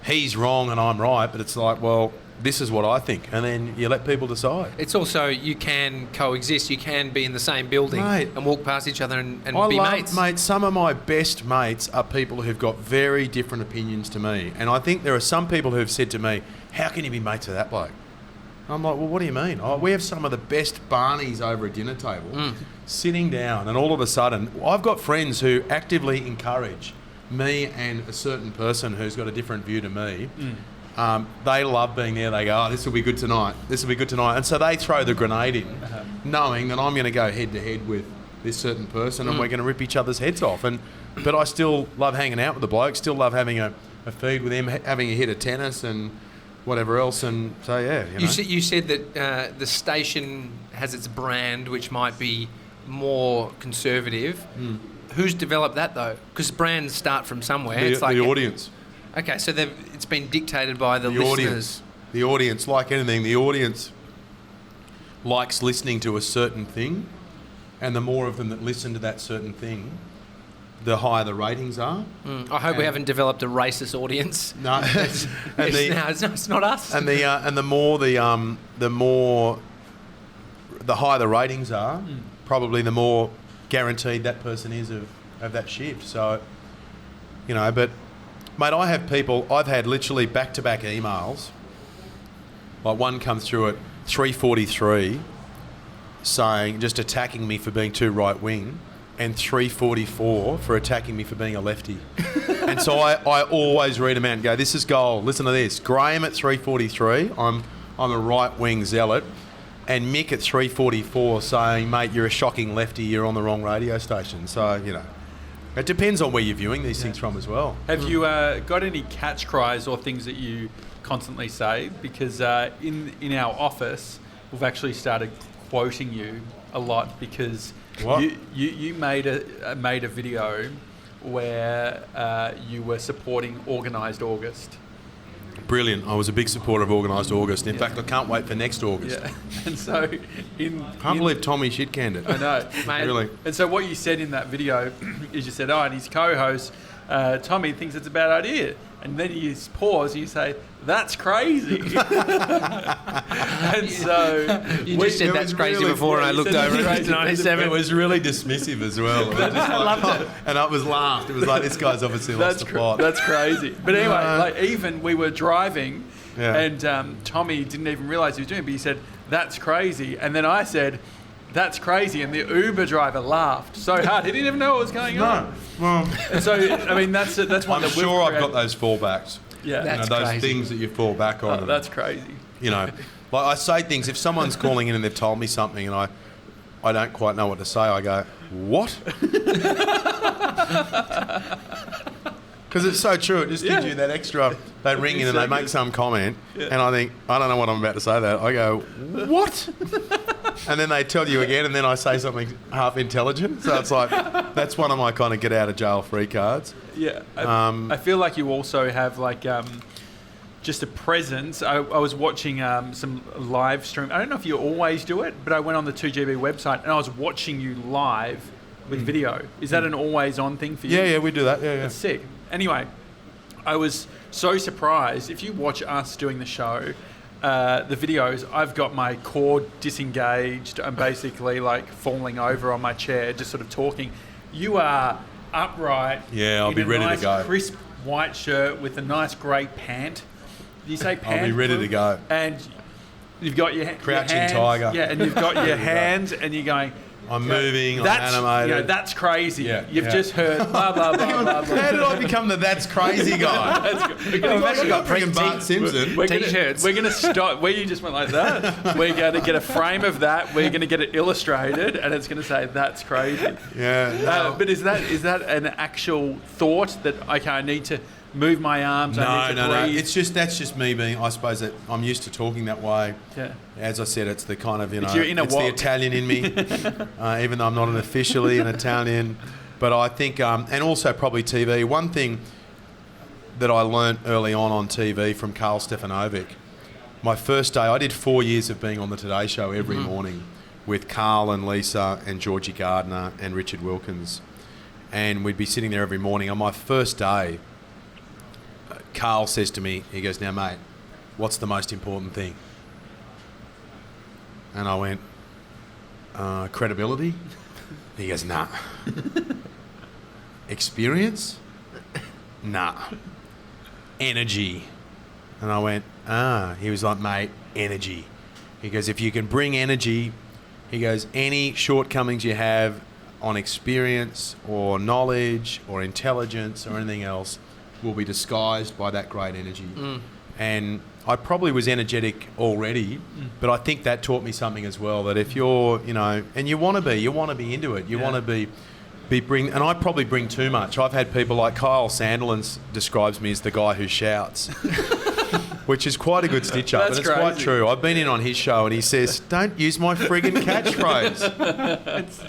he's wrong and I'm right, but it's like, well, this is what I think. And then you let people decide. It's also, you can coexist. You can be in the same building, mate, and walk past each other and be mates. Mate, some of my best mates are people who've got very different opinions to me. And I think there are some people who've said to me, how can you be mates with that bloke? I'm like, well, what do you mean? Oh, we have some of the best Barneys over a dinner table, sitting down, and all of a sudden, I've got friends who actively encourage me and a certain person who's got a different view to me. They love being there. They go, oh, this will be good tonight. This will be good tonight. And so they throw the grenade in, knowing that I'm going to go head to head with this certain person and we're going to rip each other's heads off. But I still love hanging out with the bloke, still love having a feed with him, having a hit of tennis and whatever else, and so yeah. You said that the station has its brand, which might be more conservative. Who's developed that though? Because brands start from somewhere. It's like the audience. Okay, so it's been dictated by the listeners. Audience. The audience, like anything, the audience likes listening to a certain thing, and the more of them that listen to that certain thing, the higher the ratings are. I hope we haven't developed a racist audience. No, it's not us. And the higher the ratings are, probably the more guaranteed that person is of that shift. So, you know, but mate, I've had literally back-to-back emails. Like one comes through at 3:43, saying just attacking me for being too right-wing. And 3:44 for attacking me for being a lefty. And so I always read them out and go, this is gold. Listen to this. Graham at 3:43, I'm a right-wing zealot. And Mick at 3:44 saying, mate, you're a shocking lefty, you're on the wrong radio station. So, you know, it depends on where you're viewing these things from as well. Have you got any catch cries or things that you constantly say? Because in our office, we've actually started quoting you a lot because... What? You made a video where you were supporting Organised August. Brilliant. I was a big supporter of Organised August. In fact, I can't wait for next August. Yeah. And so Can't believe Tommy shit canned it. I know, mate. Really. And so what you said in that video is you said, and his co-host, Tommy, thinks it's a bad idea. And then you pause and you say, that's crazy. And so... You just said that's crazy really before, and I looked over at 97. It was really dismissive as well. I loved it. And I was laughed. It was like, this guy's obviously lost the plot. That's crazy. But anyway, like even we were driving and Tommy didn't even realise he was doing it, but he said, that's crazy. And then I said... That's crazy, and the Uber driver laughed so hard he didn't even know what was going on. Well, and so I mean that's one. I'm sure I've got those fallbacks. Yeah, that's those crazy. things that you fall back on. That's crazy. You know, like I say things. If someone's calling in and they've told me something, and I don't quite know what to say, I go, what? Because it's so true. It just gives you that extra. They ring in and they make some comment, and I think I don't know what I'm about to say. That I go, what? And then they tell you again, and then I say something half intelligent. So it's like, that's one of my kind of get out of jail free cards. Yeah. I feel like you also have like just a presence. I was watching some live stream. I don't know if you always do it, but I went on the 2GB website and I was watching you live with video. Is that an always on thing for you? Yeah, we do that. Yeah. That's sick. Anyway, I was so surprised. If you watch us doing the show, the videos, I've got my cord disengaged. I'm basically like falling over on my chair, just sort of talking. You are upright. Yeah, I'll be ready to go. Crisp white shirt with a nice grey pant. Do you say pant? I'll be ready to go. And you've got your crouching hands, tiger. Yeah, and you've got your hands, and you're going, I'm moving, I'm animated. That's crazy. Yeah, You've just heard blah, blah, blah, blah, blah. How did I become the that's crazy guy? We've actually got freaking Bart Simpson. T-shirts. We're going to stop where you just went like that. We're going to get a frame of that. We're going to get it illustrated, and it's going to say that's crazy. Yeah. No. But is that an actual thought that I need to move my arms? I need to breathe? That's just me being. I suppose that I'm used to talking that way. Yeah. As I said, it's the kind of it's the Italian in me, even though I'm not officially an Italian. But I think, and also probably TV. One thing that I learnt early on TV from Carl Stefanovic. My first day, I did 4 years of being on the Today Show every morning with Carl and Lisa and Georgie Gardner and Richard Wilkins, and we'd be sitting there every morning. On my first day, Carl says to me, he goes, "Now, mate, what's the most important thing?" And I went, credibility? He goes, "Nah." Experience? Nah. Energy. And I went, He was like, "Mate, energy." He goes, "If you can bring energy," he goes, "any shortcomings you have on experience or knowledge or intelligence or anything else will be disguised by that great energy." And I probably was energetic already, but I think that taught me something as well, that if you're, and you want to be into it, you want to be and I probably bring too much. I've had people like Kyle Sandilands describes me as the guy who shouts, which is quite a good stitch up, and it's crazy. Quite true. I've been in on his show and he says, "Don't use my friggin' catchphrase."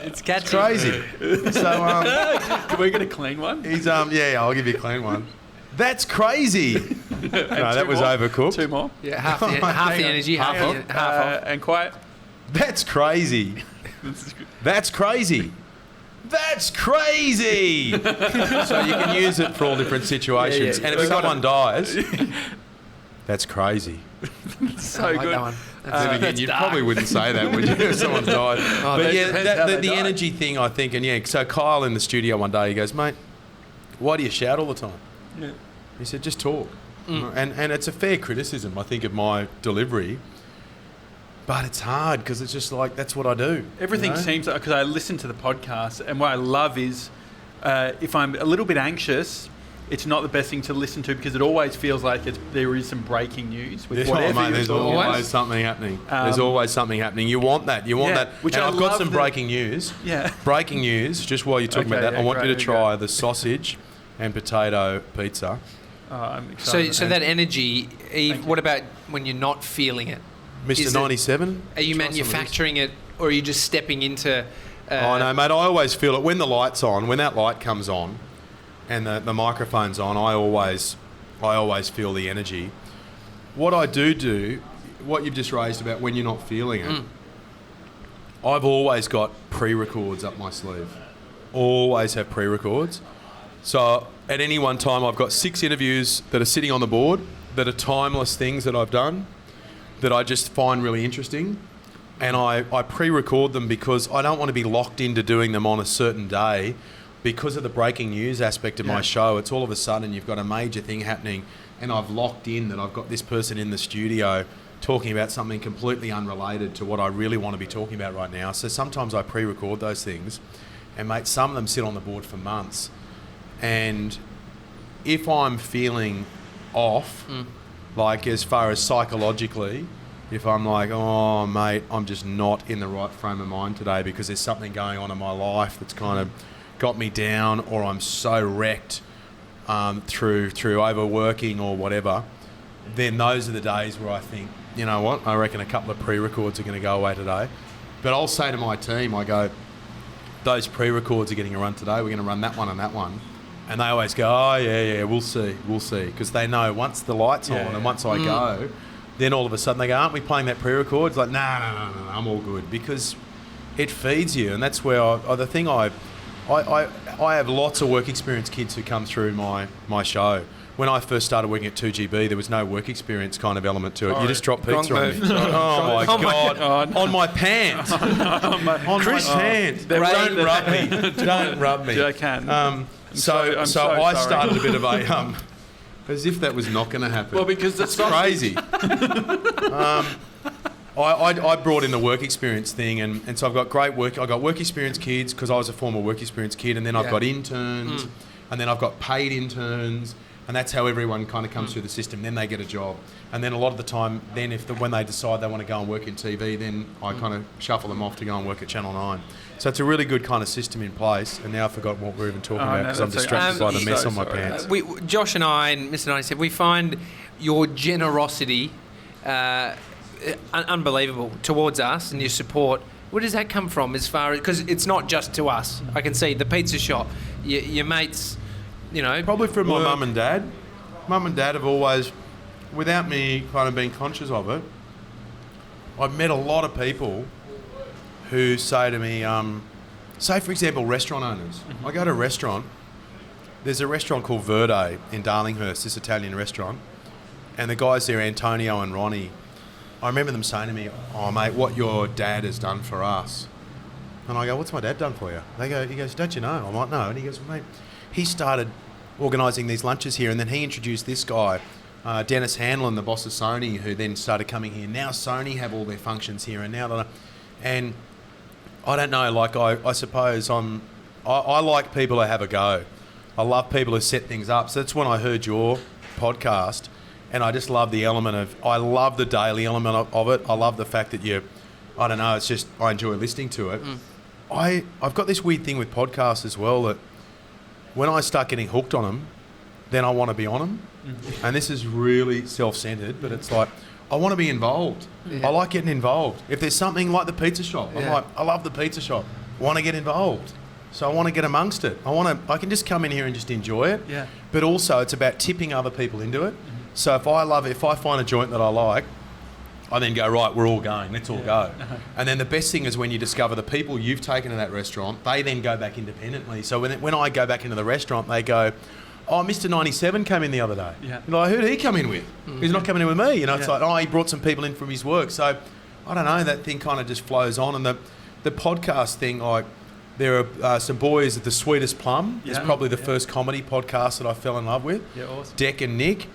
It's catchy. It's crazy. So, Can we get a clean one? he's I'll give you a clean one. That's crazy. No, that was overcooked. 2 more. Yeah, half the energy, half off. And quiet. That's crazy. That's crazy. That's crazy. So you can use it for all different situations. Yeah. And if someone dies, that's crazy. So good. That one. Then again, you probably wouldn't say that, would you, if someone died? But yeah, the energy thing, I think, and yeah, so Kyle in the studio one day, he goes, "Mate, why do you shout all the time?" Yeah. He said, "Just talk." And it's a fair criticism, I think, of my delivery. But it's hard because it's just like, that's what I do. Everything seems like, because I listen to the podcast, and what I love is if I'm a little bit anxious, it's not the best thing to listen to because it always feels like there is some breaking news with whatever you're there's talking always something happening. There's always something happening. You want that. You want that. Which and I I've got love some breaking news. Yeah. Breaking news, just while you're talking about that, I want you to try the sausage and potato pizza. Oh, I'm excited. So that energy, Eve, what about when you're not feeling it? Mr. 97? Are you manufacturing it, or are you just stepping into... Oh, no, mate, I always feel it. When the light's on, when that light comes on and the microphone's on, I always feel the energy. What I do, what you've just raised about when you're not feeling it, I've always got pre-records up my sleeve. Always have pre-records. So at any one time, I've got 6 interviews that are sitting on the board that are timeless things that I've done that I just find really interesting. And I pre-record them because I don't want to be locked into doing them on a certain day because of the breaking news aspect of my show. It's all of a sudden you've got a major thing happening and I've locked in that I've got this person in the studio talking about something completely unrelated to what I really want to be talking about right now. So sometimes I pre-record those things, and mate, some of them sit on the board for months. And if I'm feeling off, like as far as psychologically, if I'm like, "Oh, mate, I'm just not in the right frame of mind today because there's something going on in my life that's kind of got me down, or I'm so wrecked through overworking or whatever," then those are the days where I think, you know what, I reckon a couple of pre-records are going to go away today. But I'll say to my team, I go, "Those pre-records are getting a run today. We're going to run that one and that one." And they always go, "Oh, yeah, we'll see. Because they know once the light's on and once I go, then all of a sudden they go, "Aren't we playing that pre-record?" It's like, no, I'm all good. Because it feeds you. And that's where I have lots of work experience kids who come through my show. When I first started working at 2GB, there was no work experience kind of element to it. You just drop pizza on me. Oh my God. On my pants. On my pants. Don't rub me. Don't rub me. I can. I started a bit of a... as if that was not going to happen. Well, because that's crazy. I brought in the work experience thing, and so I've got great work. I got work experience kids because I was a former work experience kid, and then I've got interns, and then I've got paid interns, and that's how everyone kind of comes through the system. Then they get a job, and then a lot of the time, then when they decide they want to go and work in TV, then I kind of shuffle them off to go and work at Channel 9. So it's a really good kind of system in place, and now I've forgotten what we're even talking about because I'm distracted by the mess on my pants. Josh and I and Mr. 97, we find your generosity unbelievable towards us and your support. Where does that come from? As far as, because it's not just to us. I can see the pizza shop, your mates, you know. Probably from my mum and dad. Mum and dad have always, without me kind of being conscious of it, I've met a lot of people who say to me, say for example, restaurant owners. I go to a restaurant. There's a restaurant called Verde in Darlinghurst, this Italian restaurant, and the guys there, Antonio and Ronnie, I remember them saying to me, "Oh mate, what your dad has done for us." And I go, "What's my dad done for you?" He goes, "Don't you know?" I'm like, "No." And he goes, "Mate, he started organising these lunches here, and then he introduced this guy, Dennis Hanlon, the boss of Sony, who then started coming here. Now Sony have all their functions here, and now and I don't know, like I suppose I like people who have a go. I love people who set things up. So that's when I heard your podcast, and I just love the element of, I love the daily element of it. I love the fact that I don't know, it's just, I enjoy listening to it. I've got this weird thing with podcasts as well, that when I start getting hooked on them, then I want to be on them. And this is really self-centered, but it's like, I want to be involved. Yeah. I like getting involved. If there's something like the pizza shop, I'm like, I love the pizza shop. I want to get involved. So I want to get amongst it. I can just come in here and just enjoy it. Yeah. But also it's about tipping other people into it. So if I find a joint that I like, I then go, right, we're all going. Let's all go. And then the best thing is when you discover the people you've taken to that restaurant, they then go back independently. So when I go back into the restaurant, they go, "Oh, Mr. 97 came in the other day." Yeah. You know, who did he come in with? He's not coming in with me. You know, it's like, oh, he brought some people in from his work. So I don't know, that thing kind of just flows on. And the podcast thing, like, there are some boys at The Sweetest Plum. It's probably the first comedy podcast that I fell in love with. Yeah, awesome. Deck and Nick.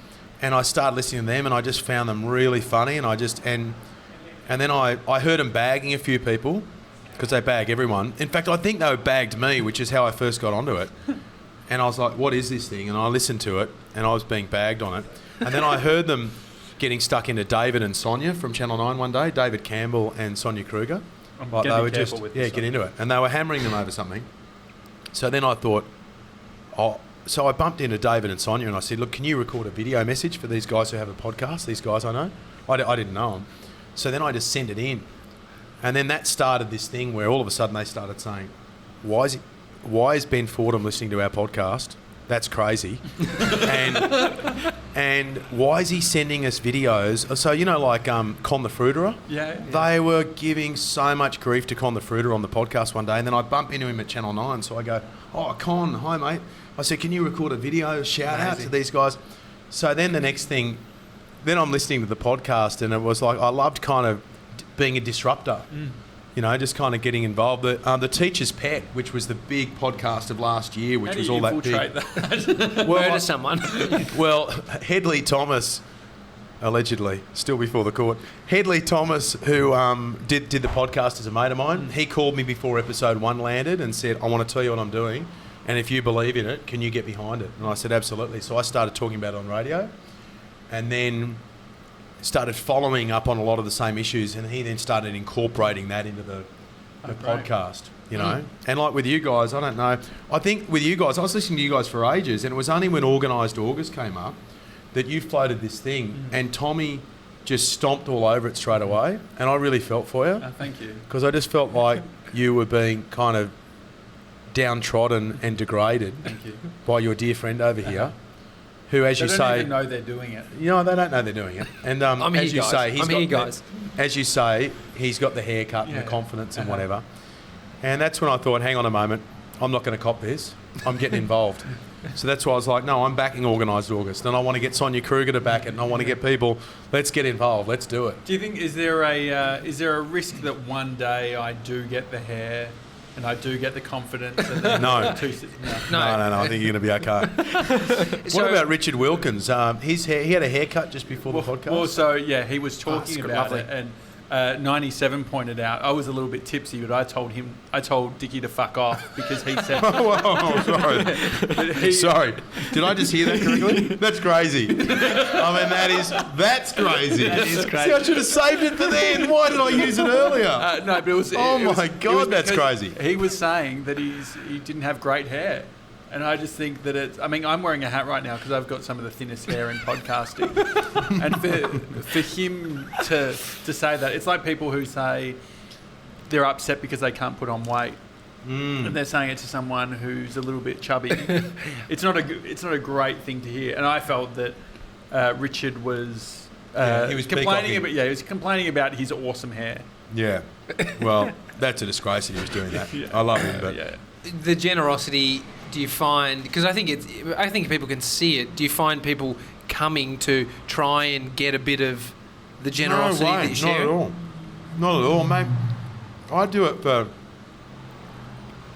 And I started listening to them, and I just found them really funny. And and then I heard them bagging a few people, because they bag everyone. In fact, I think they bagged me, which is how I first got onto it. And I was like, what is this thing? And I listened to it, and I was being bagged on it. And then I heard them getting stuck into David and Sonia from Channel 9 one day, David Campbell and Sonia Kruger. Like, they were just, get into it. And they were hammering them over something. So then I thought, so I bumped into David and Sonia, and I said, look, can you record a video message for these guys who have a podcast, these guys I know? I didn't know them. So then I just sent it in. And then that started this thing where all of a sudden they started saying, why is Ben Fordham listening to our podcast? That's crazy. and why is he sending us videos? So, you know, like Con the Fruiterer? Yeah. They were giving so much grief to Con the Fruiterer on the podcast one day, and then I bump into him at Channel 9, so I go, "Oh, Con, hi, mate." I said, "Can you record a video shout out to these guys?" So then the next thing, then I'm listening to the podcast, and it was like, I loved kind of being a disruptor. You know, just kind of getting involved. The Teacher's Pet, which was the big podcast of last year, which was all that big. That? Murder someone. Well, Headley Thomas, allegedly, still before the court. Headley Thomas, who did the podcast as a mate of mine, he called me before episode 1 landed and said, "I want to tell you what I'm doing, and if you believe in it, can you get behind it?" And I said, "Absolutely." So I started talking about it on radio, and then started following up on a lot of the same issues, and he then started incorporating that into the podcast, you know. And like with you guys, I don't know, I think with you guys, I was listening to you guys for ages, and it was only when Organised August came up that you floated this thing, and Tommy just stomped all over it straight away, and I really felt for you. Thank you. Because I just felt like you were being kind of downtrodden and degraded by your dear friend over here, who, as you say, they don't even know they're doing it. You know, they don't know they're doing it. And as you say, he's got the haircut and the confidence and whatever. And that's when I thought, hang on a moment, I'm not going to cop this. I'm getting involved. So that's why I was like, no, I'm backing Organised August, and I want to get Sonia Kruger to back it, and I want to get people. Let's get involved. Let's do it. Do you think is there a risk that one day I do get the hair? And I do get the confidence. And No. I think you're going to be okay. What about Richard Wilkins? He had a haircut just before the podcast. Well, so yeah, he was talking about it, and 97 pointed out, I was a little bit tipsy, but I told Dickie to fuck off because he said... sorry. Sorry. Did I just hear that correctly? That's crazy. I mean, that's crazy. That is crazy. See, I should have saved it for then. Why did I use it earlier? No, but it was... Oh, my God, that's crazy. He was saying that he didn't have great hair. And I just think that it's... I mean, I'm wearing a hat right now because I've got some of the thinnest hair in podcasting. And for him to say that, it's like people who say they're upset because they can't put on weight. And they're saying it to someone who's a little bit chubby. It's not a great thing to hear. And I felt that Richard was... he was complaining about his awesome hair. Yeah. Well, that's a disgrace that he was doing that. I love him, but... Yeah. The generosity... Do you find, because I think people can see it, do you find people coming to try and get a bit of the generosity that you share? Not at all, mate. I do it for...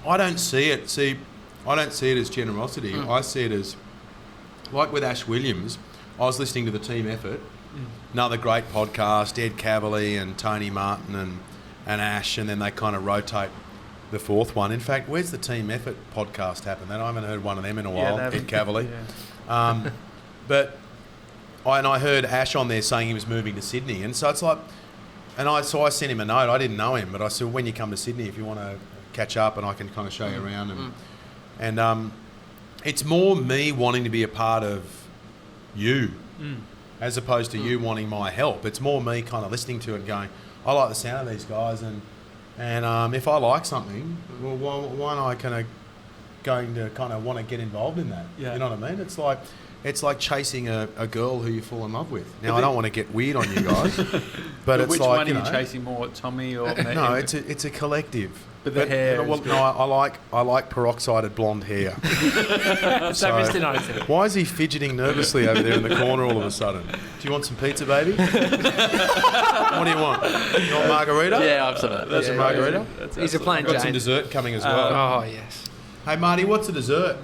I don't see it as generosity. I see it as, like with Ash Williams, I was listening to the Team Effort, another great podcast, Ed Cavalier and Tony Martin and Ash, and then they kind of rotate the fourth one. In fact, where's the Team Effort podcast happen? I haven't heard one of them in a while, Ed Cavalier. Yeah. But I heard Ash on there saying he was moving to Sydney. And so it's like, so I sent him a note. I didn't know him, but I said, when you come to Sydney, if you want to catch up and I can kind of show you around. And it's more me wanting to be a part of you as opposed to you wanting my help. It's more me kind of listening to it and going, I like the sound of these guys, and if I like something, well, why am I going to kind of want to get involved in that? Yeah. You know what I mean? It's like chasing a girl who you fall in love with. Now, I don't want to get weird on you guys, but it's which like, one are you chasing more, Tommy or me? No, it's a collective. But the hair. I like peroxided blonde hair. So Mr. Nice. Why is he fidgeting nervously over there in the corner all of a sudden? Do you want some pizza, baby? What do you want? You want margarita? Yeah, absolutely. That's a margarita. He's a plain I've got Jane. some dessert coming as well. Oh yes. Hey Marty, what's the dessert?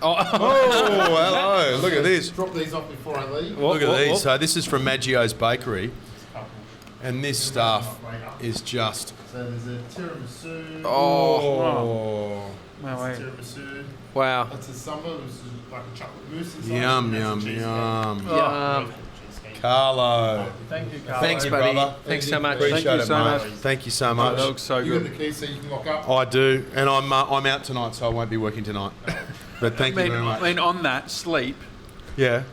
Oh, hello! Look at this. Drop these off before I leave. Look at these. So this is from Maggio's Bakery, and this stuff is just. So there's a tiramisu. Oh. Tiramisu. Wow. That's a summer. It's like a chocolate mousse inside. Yum. Carlo. Thank you, Carlo. Thanks, buddy. Brother. Thanks so much. Appreciate Thank you it, so mate. much. Thank you so much. That looks so You good. got the keys so you can lock up? I do, and I'm out tonight, so I won't be working tonight. But thank you very much. I mean, on that, sleep. Yeah.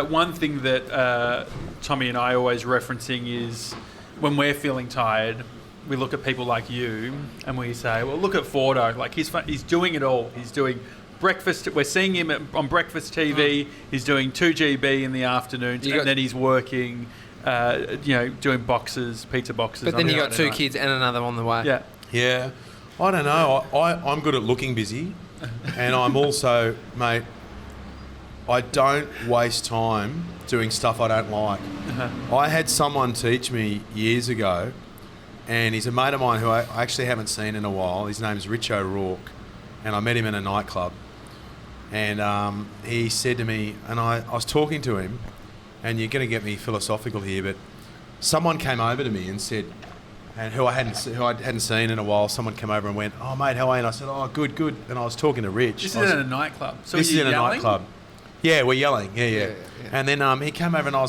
One thing that Tommy and I are always referencing is when we're feeling tired, we look at people like you and we say, well, look at Fordo. Like, he's doing it all. He's doing breakfast. We're seeing him on breakfast TV. He's doing 2GB in the afternoons, and then he's working, doing pizza boxes. But then you got two kids and another on the way. Yeah. Yeah. I don't know. I'm good at looking busy, and I'm also, mate, I don't waste time doing stuff I don't like. I had someone teach me years ago, and he's a mate of mine who I actually haven't seen in a while. His name's Rich O'Rourke, and I met him in a nightclub. And he said to me, and I was talking to him, and you're going to get me philosophical here, but someone came over to me and said, and who I hadn't seen in a while, someone came over and went, "Oh mate, how are you?" And I said, "Oh, good." And I was talking to Rich. This is in a nightclub. So this is in a yelling? nightclub. Yeah, we're yelling. Yeah. And then he came over and I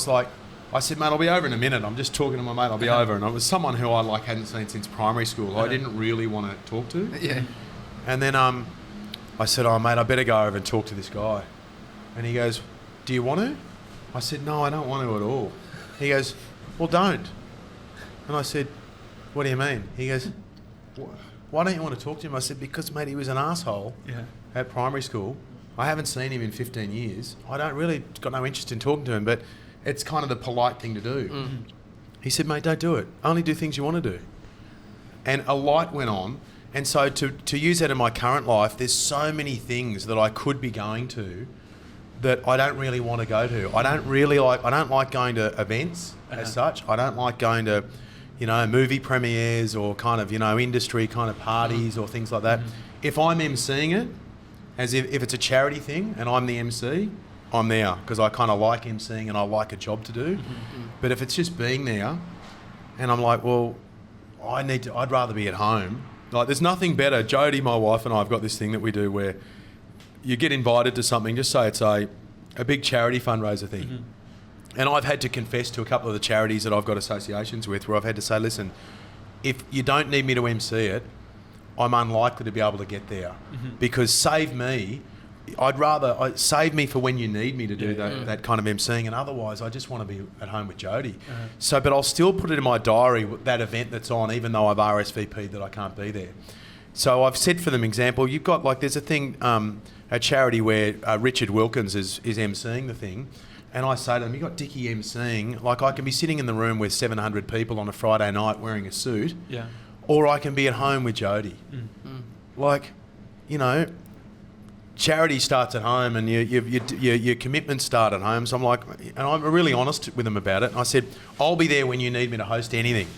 said, "Mate, I'll be over in a minute. I'm just talking to my mate. I'll be over." And it was someone who I hadn't seen since primary school. Who I didn't really want to talk to. Yeah. And then I said, "Oh mate, I better go over and talk to this guy." And he goes, "Do you want to?" I said, "No, I don't want to at all." He goes, "Well, don't." And I said, "What do you mean?" He goes, "Why don't you want to talk to him?" I said, "Because mate, he was an asshole at primary school. I haven't seen him in 15 years. I don't really got no interest in talking to him, but it's kind of the polite thing to do." Mm-hmm. He said, "Mate, don't do it. Only do things you want to do." And a light went on. And so to use that in my current life, there's so many things that I could be going to that I don't really want to go to. I don't like going to events as such. I don't like going to, movie premieres or kind of, industry kind of parties or things like that. Mm-hmm. If I'm emceeing it, as if it's a charity thing and I'm the MC, I'm there because I kind of like emceeing and I like a job to do. Mm-hmm. But if it's just being there, And I'm like, well, I'd rather be at home. Like, there's nothing better. Jodie, my wife, and I have got this thing that we do where you get invited to something, just say it's a big charity fundraiser thing. Mm-hmm. And I've had to confess to a couple of the charities that I've got associations with where I've had to say, listen, if you don't need me to MC it, I'm unlikely to be able to get there. Mm-hmm. Because save me for when you need me to do that kind of emceeing, and otherwise I just want to be at home with Jodie. Uh-huh. So, but I'll still put it in my diary, that event that's on, even though I've RSVP'd that I can't be there. So I've said for them, example, you've got like, there's a thing, a charity where Richard Wilkins is emceeing the thing. And I say to them, you got Dickie emceeing, like I can be sitting in the room with 700 people on a Friday night wearing a suit, or I can be at home with Jodie. Mm. Like, you know, charity starts at home, and your commitments start at home. So I'm like, and I'm really honest with them about it. And I said, I'll be there when you need me to host anything,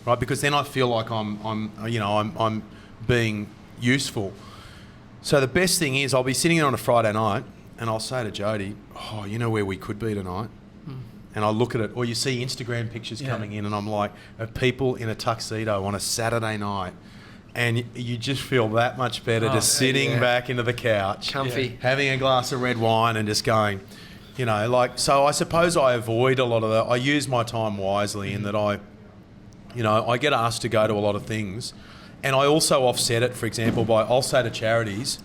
right? Because then I feel like I'm being useful. So the best thing is, I'll be sitting there on a Friday night, and I'll say to Jodie, oh, you know where we could be tonight? And I'll look at it, or you see Instagram pictures coming in, and I'm like, of people in a tuxedo on a Saturday night, and you just feel that much better just sitting back into the couch, comfy, having a glass of red wine and just going, you know, like, so I suppose I avoid a lot of that. I use my time wisely in that I get asked to go to a lot of things, and I also offset it, for example, by, I'll say to charities,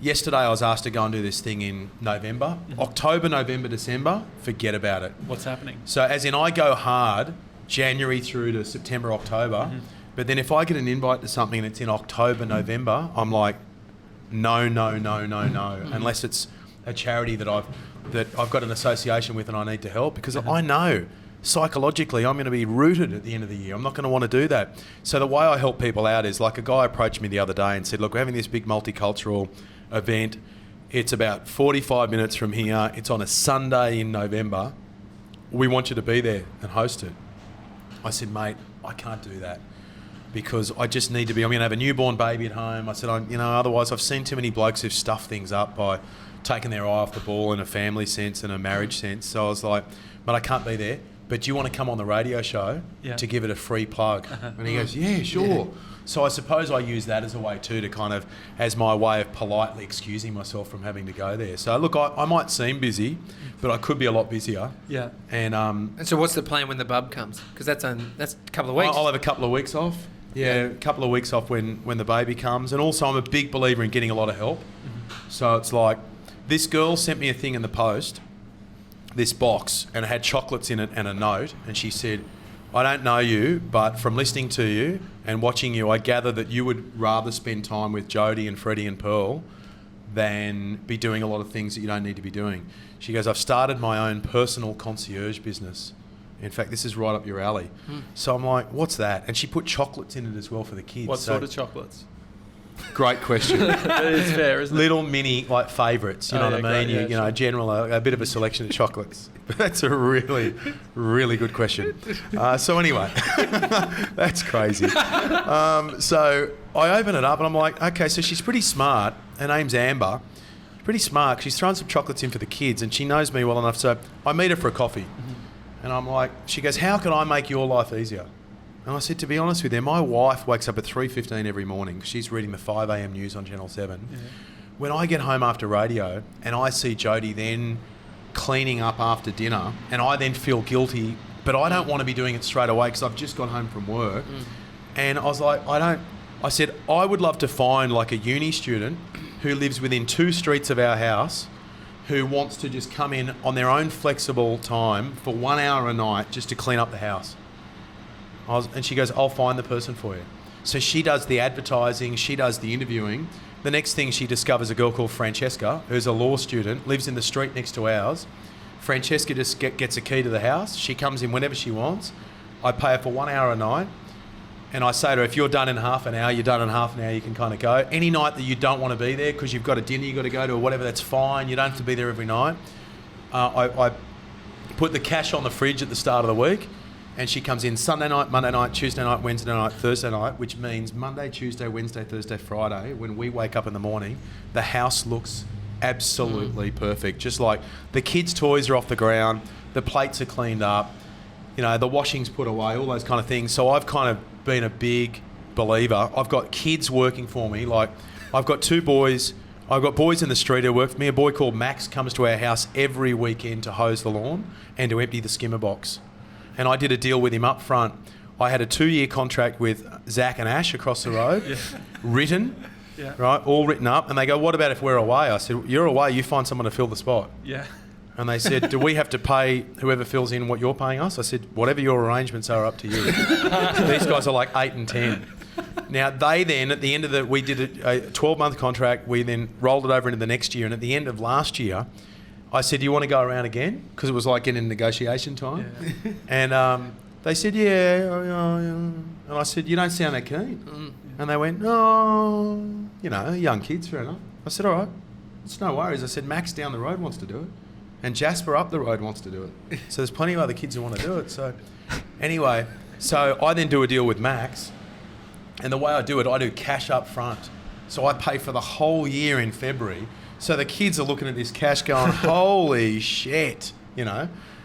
yesterday I was asked to go and do this thing in November. Mm-hmm. October, November, December, forget about it. What's happening? So as in, I go hard January through to September, October, but then if I get an invite to something that's in October, November, I'm like, no, unless it's a charity that I've got an association with and I need to help, because I know psychologically I'm going to be rooted at the end of the year. I'm not going to want to do that. So the way I help people out is, like, a guy approached me the other day and said, look, we're having this big multicultural event. It's about 45 minutes from here. It's on a Sunday in November. We want you to be there and host it. I said, mate, I can't do that because I just need to be. I'm going to have a newborn baby at home. I said, otherwise I've seen too many blokes who've stuffed things up by taking their eye off the ball in a family sense and a marriage sense. So I was like, but I can't be there. But do you want to come on the radio show to give it a free plug? And he goes, yeah, sure. Yeah. So I suppose I use that as a way too, to kind of, as my way of politely excusing myself from having to go there. So look, I might seem busy, but I could be a lot busier. Yeah. And so what's the plan when the bub comes? Because that's a couple of weeks. I'll have a couple of weeks off. Yeah, a couple of weeks off when the baby comes. And also I'm a big believer in getting a lot of help. So it's like, this girl sent me a thing in the post, this box, and it had chocolates in it and a note, and she said, I don't know you, but from listening to you and watching you, I gather that you would rather spend time with Jodie and Freddie and Pearl than be doing a lot of things that you don't need to be doing. She goes, I've started my own personal concierge business. In fact, this is right up your alley. So I'm like, what's that? And she put chocolates in it as well for the kids. What sort of chocolates? Great question. That is fair, isn't it? Little mini, like, favourites, you know what I mean? Great, general, a bit of a selection of chocolates. That's a really, really good question. So anyway, that's crazy. So I open it up and I'm like, okay, so she's pretty smart. Her name's Amber. Pretty smart. She's thrown some chocolates in for the kids and she knows me well enough. So I meet her for a coffee. And I'm like, she goes, how can I make your life easier? And I said, to be honest with you, my wife wakes up at 3:15 every morning. She's reading the 5 a.m. news on Channel 7. Yeah. When I get home after radio and I see Jodie then cleaning up after dinner, and I then feel guilty, but I don't want to be doing it straight away because I've just got home from work. And I was like, I said, I would love to find like a uni student who lives within 2 streets of our house who wants to just come in on their own flexible time for 1 hour a night just to clean up the house. And she goes, I'll find the person for you. So she does the advertising, she does the interviewing. The next thing she discovers a girl called Francesca, who's a law student, lives in the street next to ours. Francesca just gets a key to the house. She comes in whenever she wants. I pay her for 1 hour a night. And I say to her, if you're done in half an hour, you're done in half an hour, you can kind of go. Any night that you don't want to be there because you've got a dinner you've got to go to or whatever, that's fine. You don't have to be there every night. I put the cash on the fridge at the start of the week. And she comes in Sunday night, Monday night, Tuesday night, Wednesday night, Thursday night, which means Monday, Tuesday, Wednesday, Thursday, Friday, when we wake up in the morning, the house looks absolutely perfect. Just like the kids' toys are off the ground, the plates are cleaned up, the washing's put away, all those kind of things. So I've kind of been a big believer. I've got kids working for me. Like, I've got 2 boys. I've got boys in the street who work for me. A boy called Max comes to our house every weekend to hose the lawn and to empty the skimmer box. And I did a deal with him up front. I had a 2-year contract with Zach and Ash across the road, written, right, all written up. And they go, what about if we're away? I said, you're away, you find someone to fill the spot. Yeah. And they said, do we have to pay whoever fills in what you're paying us? I said, whatever your arrangements are, up to you. These guys are like 8 and 10. Now, they then, at the end of we did a 12-month contract. We then rolled it over into the next year. And at the end of last year, I said, do you want to go around again? Because it was like getting negotiation time. Yeah. And they said, yeah. And I said, you don't sound that keen. And they went, no, young kids, fair enough. I said, all right, it's no worries. I said, Max down the road wants to do it. And Jasper up the road wants to do it. So there's plenty of other kids who want to do it. So anyway, so I then do a deal with Max. And the way I do it, I do cash up front. So I pay for the whole year in February. So the kids are looking at this cash going, holy shit,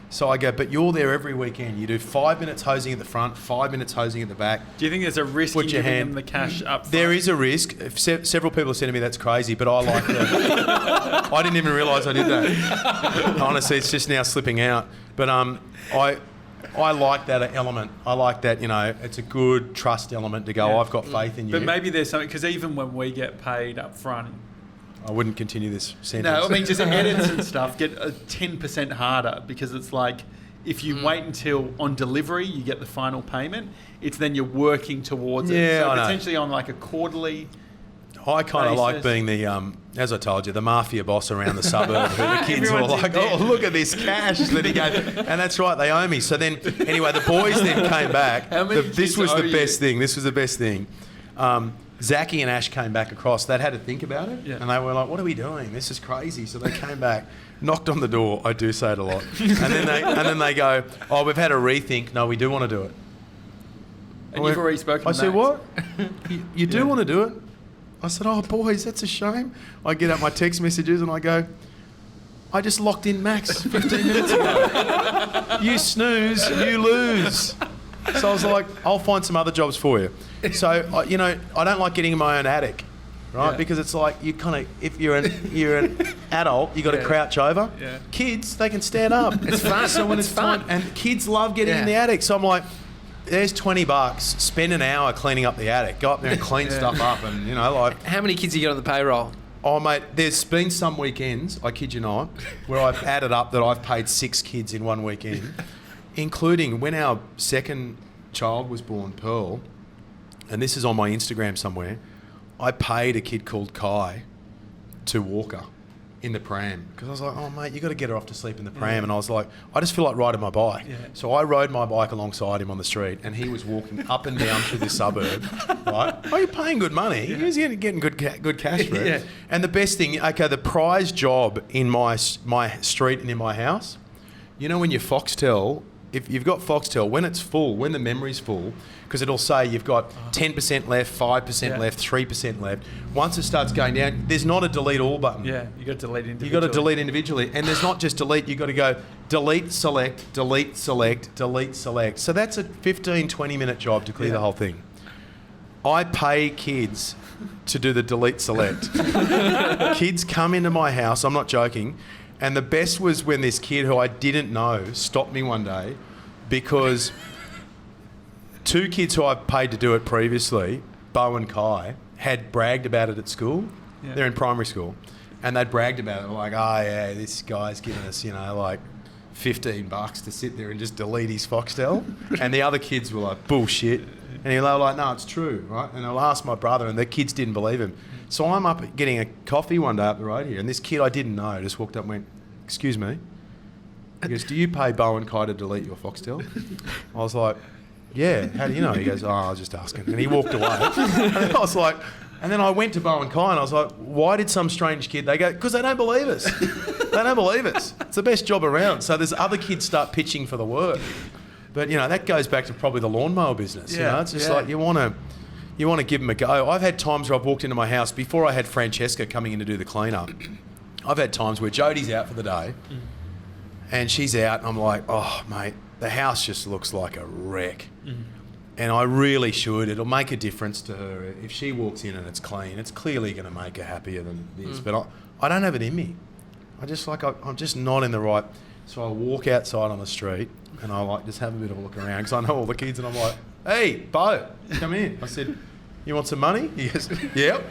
So I go, but you're there every weekend. You do 5 minutes hosing at the front, 5 minutes hosing at the back. Do you think there's a risk in giving them the cash up front? There is a risk. Several people have said to me that's crazy, but I like that. I didn't even realise I did that. Honestly, it's just now slipping out. But I like that element. I like that, it's a good trust element to go, I've got faith in you. But maybe there's something, because even when we get paid up front... I wouldn't continue this sentence. No, I mean, just edits and stuff get 10% harder, because it's like, if you wait until on delivery you get the final payment, it's then you're working towards it. Yeah, so I know. Potentially on like a quarterly... I kind of like being the, as I told you, the mafia boss around the suburb who the kids were like, oh, look at this cash that he gave. And that's right, they owe me. So then, anyway, the boys then came back. This was the best thing. This was the best thing. Zachy and Ash came back across. They'd had to think about it. Yeah. And they were like, what are we doing? This is crazy. So they came back, knocked on the door. I do say it a lot. And then they go, oh, we've had a rethink. No, we do want to do it. And you've already spoken to I said, what? You do want to do it? I said, oh, boys, that's a shame. I get out my text messages and I go, I just locked in Max 15 minutes ago. You snooze, you lose. So I was like, I'll find some other jobs for you. So, I don't like getting in my own attic, right? Yeah. Because it's like, you kind of, if you're an adult, you got to crouch over. Yeah. Kids, they can stand up. It's fun. So when it's fun. And kids love getting in the attic. So I'm like, there's $20. Spend an hour cleaning up the attic. Go up there and clean stuff up, and like. How many kids you got on the payroll? Oh mate, there's been some weekends, I kid you not, where I've added up that I've paid 6 kids in one weekend, including when our second child was born, Pearl, and this is on my Instagram somewhere. I paid a kid called Kai to walk her in the pram, because I was like, oh mate, you got to get her off to sleep in the pram. And I was like, I just feel like riding my bike. So I rode my bike alongside him on the street, and he was walking up and down through the suburb, right? Oh, you're paying good money. He was getting good cash for it. And the best thing, the prize job in my street and in my house, when your Foxtel, if you've got Foxtel, when it's full, when the memory's full, because it'll say you've got 10% left, 5% left, 3% left. Once it starts going down, there's not a delete all button. Yeah, you got to delete individually. You got to delete individually, and there's not just delete. You got to go delete, select, delete, select, delete, select. So that's a 15, 20-minute job to clear the whole thing. I pay kids to do the delete, select. Kids come into my house. I'm not joking. And the best was when this kid who I didn't know stopped me one day, because 2 kids who I've paid to do it previously, Bo and Kai, had bragged about it at school. Yeah. They're in primary school. And they'd bragged about it. Like, oh yeah, this guy's giving us, like $15 to sit there and just delete his Foxtel. And the other kids were like, bullshit. And they were like, no, it's true, right? And I'll ask my brother, and the kids didn't believe him. So I'm up getting a coffee one day up the road here, and this kid I didn't know just walked up and went, excuse me. He goes, do you pay Bo and Kai to delete your Foxtel? I was like, yeah, how do you know? He goes, oh, I was just asking. And he walked away. And I was like, and then I went to Bo and Kai and I was like, why did some strange kid, they go, because they don't believe us. They don't believe us. It's the best job around. So there's other kids start pitching for the work. But, that goes back to probably the lawnmower business. It's just like you want to give them a go. I've had times where I've walked into my house, before I had Francesca coming in to do the clean-up, I've had times where Jodie's out for the day and she's out and I'm like, oh, mate, the house just looks like a wreck. And I really should. It'll make a difference to her. If she walks in and it's clean, it's clearly going to make her happier than this. But I don't have it in me. I'm just not in the right... So I walk outside on the street and I like just have a bit of a look around because I know all the kids and I'm like, hey, Bo, come in. I said, you want some money? He goes, yep.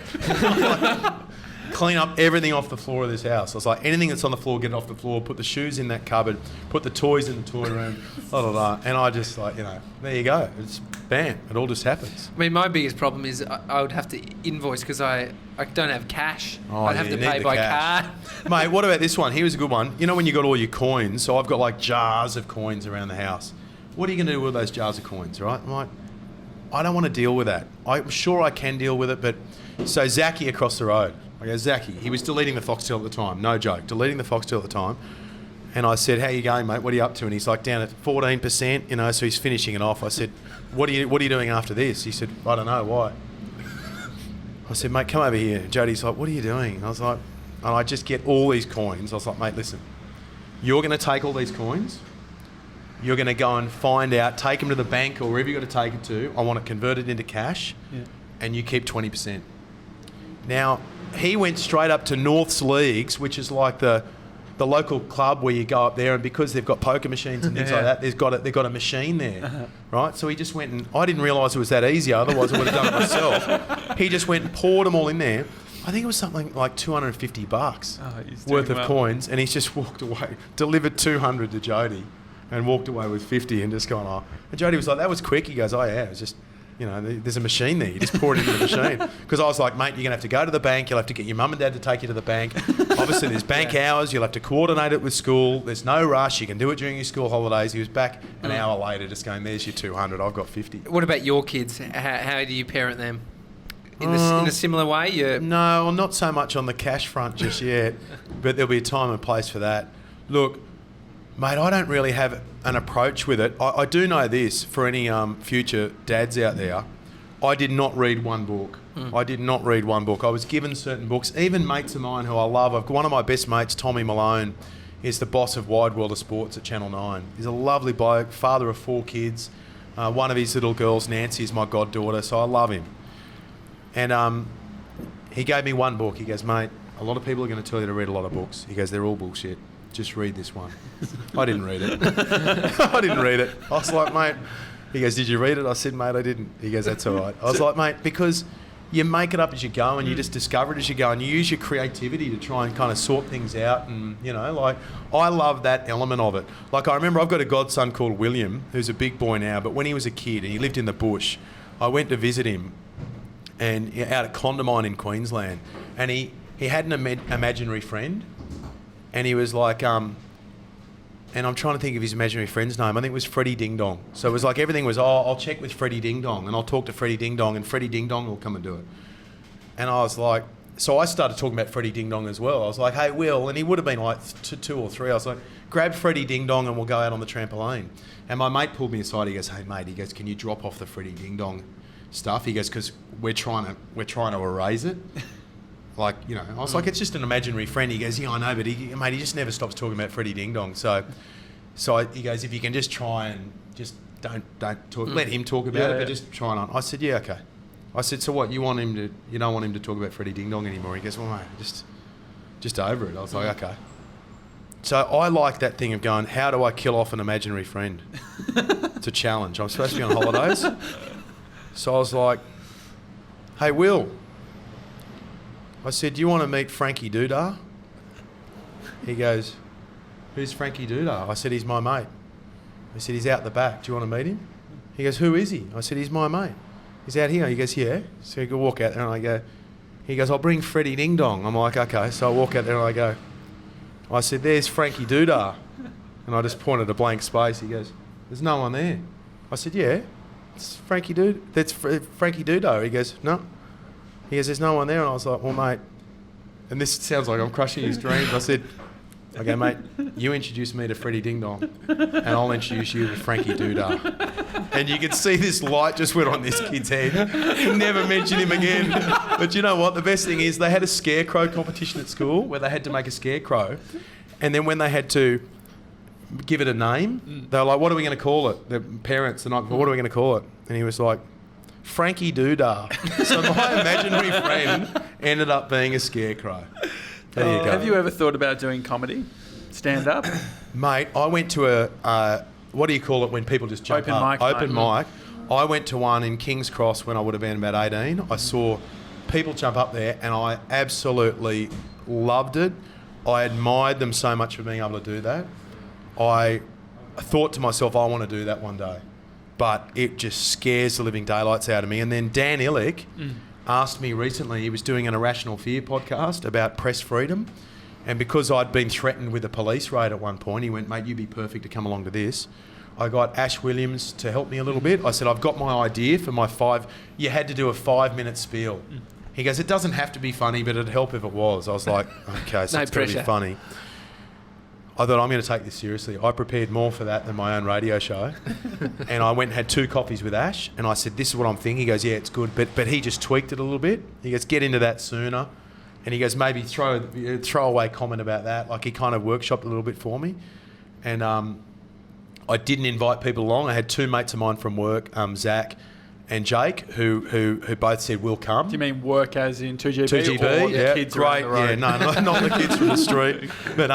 Clean up everything off the floor of this house. I was like, anything that's on the floor, get it off the floor, put the shoes in that cupboard, put the toys in the toy room, blah, blah, blah. And I just like, there you go. It's bam. It all just happens. I mean, my biggest problem is I would have to invoice because I don't have cash. I'd have to pay by card. Mate, what about this one? Here's a good one. You know when you got all your coins? So I've got like jars of coins around the house. What are you going to do with those jars of coins, right? I'm like, I don't want to deal with that. I'm sure I can deal with it, but... So Zachy across the road. I go, Zachy, he was deleting the Foxtel at the time. No joke, deleting the Foxtel at the time. And I said, how you going, mate? What are you up to? And he's like, down at 14%, so he's finishing it off. I said, what are you doing after this? He said, I don't know, why? I said, mate, come over here. Jody's like, what are you doing? And I was like, and I just get all these coins. I was like, mate, listen, you're going to take all these coins. You're going to go and find out, take them to the bank or wherever you've got to take it to. I want it converted into cash, and you keep 20%. Now, he went straight up to North's Leagues, which is like the local club where you go up there, and because they've got poker machines and things like that, they've got a machine there, right? So he just went and I didn't realise it was that easy. Otherwise, I would have done it myself. He just went and poured them all in there. I think it was something like $250 worth of coins, and he's just walked away, delivered 200 to Jody, and walked away with 50 and just gone, oh. And Jody was like, that was quick. He goes, oh yeah, it was just... there's a machine there. You just pour it into the machine. Because I was like, mate, you're going to have to go to the bank. You'll have to get your mum and dad to take you to the bank. Obviously, there's bank hours. You'll have to coordinate it with school. There's no rush. You can do it during your school holidays. He was back an hour later just going, there's your 200. I've got 50. What about your kids? How do you parent them? In a similar way? No, not so much on the cash front just yet. But there'll be a time and place for that. Look, mate, I don't really have an approach with it. I do know this, for any future dads out there, I did not read one book. I did not read one book. I was given certain books. Even mates of mine who I love, one of my best mates, Tommy Malone, is the boss of Wide World of Sports at Channel 9. He's a lovely bloke, father of 4 kids. One of his little girls, Nancy, is my goddaughter, so I love him. And he gave me one book. He goes, mate, a lot of people are going to tell you to read a lot of books. He goes, they're all bullshit. Just read this one. I didn't read it. I didn't read it. I was like, mate. He goes, did you read it? I said, mate, I didn't. He goes, that's all right. I was like, mate, because you make it up as you go and you just discover it as you go and you use your creativity to try and kind of sort things out. And, like, I love that element of it. Like, I remember I've got a godson called William, who's a big boy now, but when he was a kid and he lived in the bush, I went to visit him and out at Condamine in Queensland, and he had an imaginary friend. And he was like, and I'm trying to think of his imaginary friend's name. I think it was Freddie Ding Dong. So it was like everything was, I'll check with Freddie Ding Dong and I'll talk to Freddie Ding Dong and Freddie Ding Dong will come and do it. And I was like, so I started talking about Freddie Ding Dong as well. I was like, hey, Will, and he would have been like 2 or 3. I was like, grab Freddie Ding Dong and we'll go out on the trampoline. And my mate pulled me aside. He goes, hey, mate, he goes, can you drop off the Freddie Ding Dong stuff? He goes, because we're trying to erase it. Like, I was like, it's just an imaginary friend. He goes, yeah, I know, but he just never stops talking about Freddie Ding Dong. So he goes, if you can just try and just don't talk, let him talk about it, but just try and. I said, yeah, okay. I said, so what? You don't want him to talk about Freddie Ding Dong anymore? He goes, well, mate, just over it. I was like, okay. So I like that thing of going, how do I kill off an imaginary friend? It's a challenge. I'm supposed to be on holidays. So I was like, hey, Will. I said, do you want to meet Frankie Doodah? He goes, who's Frankie Doodah? I said, he's my mate. I said, he's out the back. Do you want to meet him? He goes, who is he? I said, he's my mate. He's out here. He goes, yeah. So he could walk out there and I go, he goes, I'll bring Freddie Ding Dong. I'm like, okay. So I walk out there and I said, there's Frankie Doodah. And I just pointed a blank space. He goes, there's no one there. I said, yeah, it's Frankie Doodah. That's Frankie Doodah. He goes, no. He goes, there's no one there. And I was like, well, mate, and this sounds like I'm crushing his dreams. I said, okay, mate, you introduce me to Freddie Ding Dong and I'll introduce you to Frankie Doodah. And you could see this light just went on this kid's head. Never mention him again. But you know what? The best thing is they had a scarecrow competition at school where they had to make a scarecrow. And then when they had to give it a name. They were like, what are we going to call it? The parents, the night before, what are we going to call it? And he was like, Frankie Doodah. So my imaginary friend ended up being a scarecrow. There you go. Have you ever thought about doing comedy? Stand up? Mate, I went to a, what do you call it when people just jump up? Open mic. I went to one in King's Cross when I would have been about 18. I saw people jump up there and I absolutely loved it. I admired them so much for being able to do that. I thought to myself, I want to do that one day. But it just scares the living daylights out of me. And then Dan Illick asked me recently, he was doing an Irrational Fear podcast about press freedom. And because I'd been threatened with a police raid at one point, he went, mate, you'd be perfect to come along to this. I got Ash Williams to help me a little bit. I said, I've got my idea for my you had to do a 5-minute spiel. He goes, it doesn't have to be funny, but it'd help if it was. I was like, okay, so it's going to be funny. I thought, I'm going to take this seriously. I prepared more for that than my own radio show. And I went and had 2 coffees with Ash. And I said, this is what I'm thinking. He goes, yeah, it's good. But he just tweaked it a little bit. He goes, get into that sooner. And he goes, maybe throw away comment about that. Like he kind of workshopped a little bit for me. And I didn't invite people along. I had 2 mates of mine from work, Zach and Jake, who both said, we'll come. Do you mean work as in 2GB? 2GB, or the kids great. The road? Yeah, no, not the kids from the street. But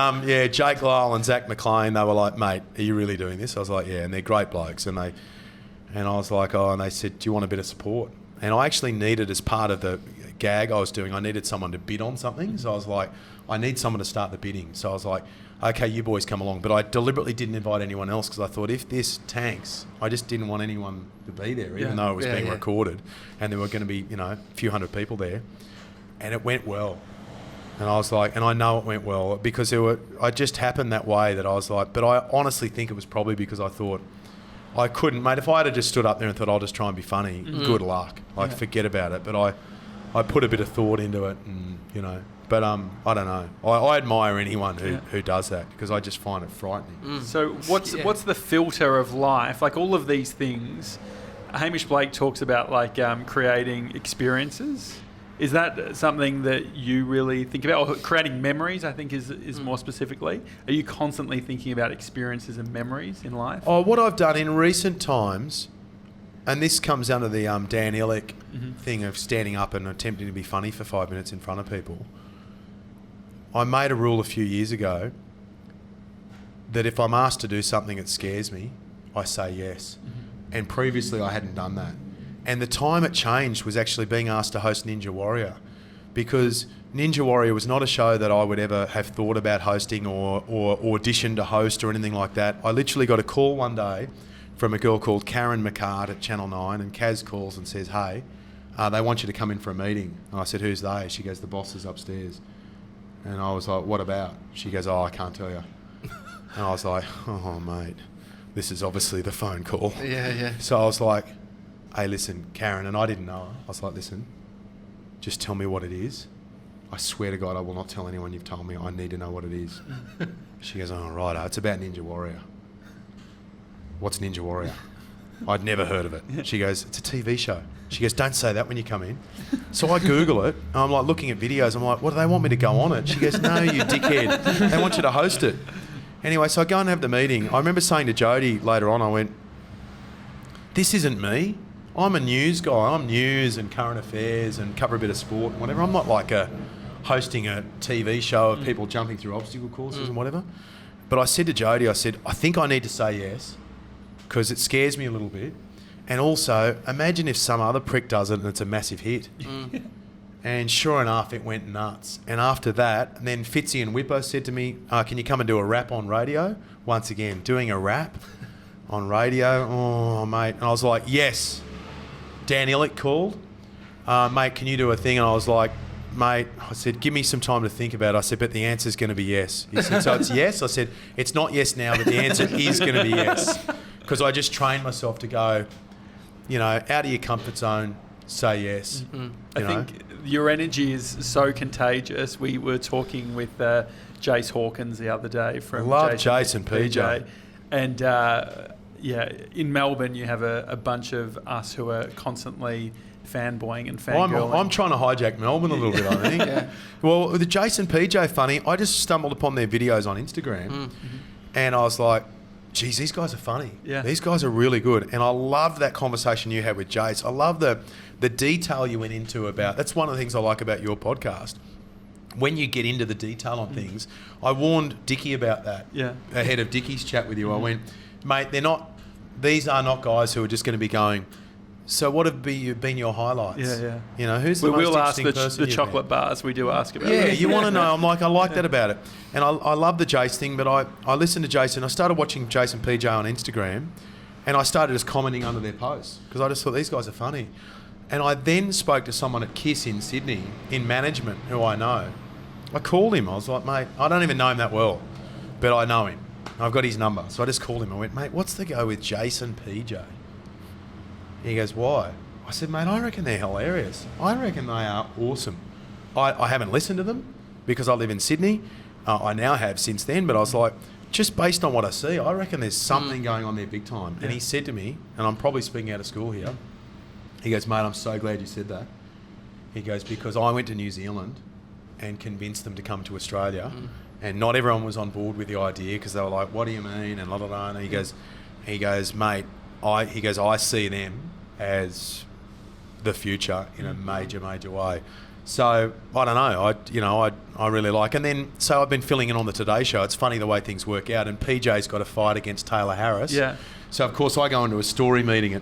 Jake Lyle and Zach McLean, they were like, mate, are you really doing this? I was like, yeah, and they're great blokes. And I was like, oh, and they said, do you want a bit of support? And I actually needed, as part of the gag I was doing, I needed someone to bid on something. So I was like, I need someone to start the bidding. So I was like, okay, you boys come along. But I deliberately didn't invite anyone else because I thought if this tanks, I just didn't want anyone to be there, even though it was being recorded. And there were going to be, a few hundred people there. And it went well. And I was like, and I know it went well because I just happened that way that I was like, but I honestly think it was probably because I thought, I couldn't, mate. If I had just stood up there and thought, I'll just try and be funny, good luck. Forget about it. But I put a bit of thought into it and, But I don't know. I admire anyone who does that because I just find it frightening. So what's the filter of life? Like all of these things, Hamish Blake talks about creating experiences. Is that something that you really think about? Or creating memories, I think, is more specifically. Are you constantly thinking about experiences and memories in life? Oh, what I've done in recent times, and this comes under the Dan Illick thing of standing up and attempting to be funny for 5 minutes in front of people. I made a rule a few years ago that if I'm asked to do something that scares me, I say yes. And previously I hadn't done that. And the time it changed was actually being asked to host Ninja Warrior, because Ninja Warrior was not a show that I would ever have thought about hosting or auditioned to host or anything like that. I literally got a call one day from a girl called Karen McCart at Channel 9, and Kaz calls and says, hey, they want you to come in for a meeting. And I said, who's they? She goes, the boss is upstairs. And I was like, what about? She goes, oh, I can't tell you. And I was like, oh, mate, this is obviously the phone call. Yeah. So I was like, hey, listen, Karen, and I didn't know her. I was like, listen, just tell me what it is. I swear to God, I will not tell anyone you've told me. I need to know what it is. She goes, oh, righto, it's about Ninja Warrior. What's Ninja Warrior? I'd never heard of it. She goes, it's a TV show. She goes, don't say that when you come in. So I Google it. And I'm like looking at videos. I'm like, what do they want me to go on it? She goes, no, you dickhead. They want you to host it. Anyway, so I go and have the meeting. I remember saying to Jodie later on, I went, this isn't me. I'm a news guy. I'm news and current affairs and cover a bit of sport and whatever. I'm not like hosting a TV show of people jumping through obstacle courses and whatever. But I said to Jodie, I think I need to say yes because it scares me a little bit. And also, imagine if some other prick does it and it's a massive hit. And sure enough, it went nuts. And after that, then Fitzy and Whippo said to me, can you come and do a rap on radio? Once again, doing a rap on radio. Oh, mate. And I was like, yes. Dan Illick called. Mate, can you do a thing? And I was like, mate, I said, give me some time to think about it. I said, but the answer's going to be yes. He said, so it's yes? I said, it's not yes now, but the answer is going to be yes. Because I just trained myself to go, out of your comfort zone, say yes. I think your energy is so contagious. We were talking with Jace Hawkins the other day from Jason PJ. And in Melbourne you have a bunch of us who are constantly fanboying and fangirling. I'm trying to hijack Melbourne a little bit, I think. Well, the Jason PJ funny, I just stumbled upon their videos on Instagram. And I was like, geez, these guys are funny. Yeah. These guys are really good. And I loved that conversation you had with Jace. I love the detail you went into about... That's one of the things I like about your podcast. When you get into the detail on things, I warned Dickie about that ahead of Dickie's chat with you. I went, mate, these are not guys who are just going to be going, so what have been your highlights? Yeah. You know, who's the most interesting person? We'll ask the chocolate bars. We do ask about that. Yeah, that. you want to know. I'm like, I like that about it. And I love the Jace thing, but I listened to Jason. I started watching Jason PJ on Instagram, and I started just commenting under their posts because I just thought these guys are funny. And I then spoke to someone at KISS in Sydney in management who I know. I called him. I was like, mate, I don't even know him that well, but I know him. I've got his number. So I just called him. I went, mate, what's the go with Jason PJ? He goes, why? I said, mate, I reckon they're hilarious. I reckon they are awesome. I haven't listened to them because I live in Sydney. I now have since then, but I was like, just based on what I see, I reckon there's something going on there big time. Yeah. And he said to me, and I'm probably speaking out of school here, he goes, mate, I'm so glad you said that. He goes, because I went to New Zealand and convinced them to come to Australia, and not everyone was on board with the idea because they were like, what do you mean? And la la la. And he goes, mate, I see them as the future in a major way. So I don't know. I really like. And then so I've been filling in on the Today Show. It's funny the way things work out. And PJ's got a fight against Taylor Harris. Yeah. So of course I go into a story meeting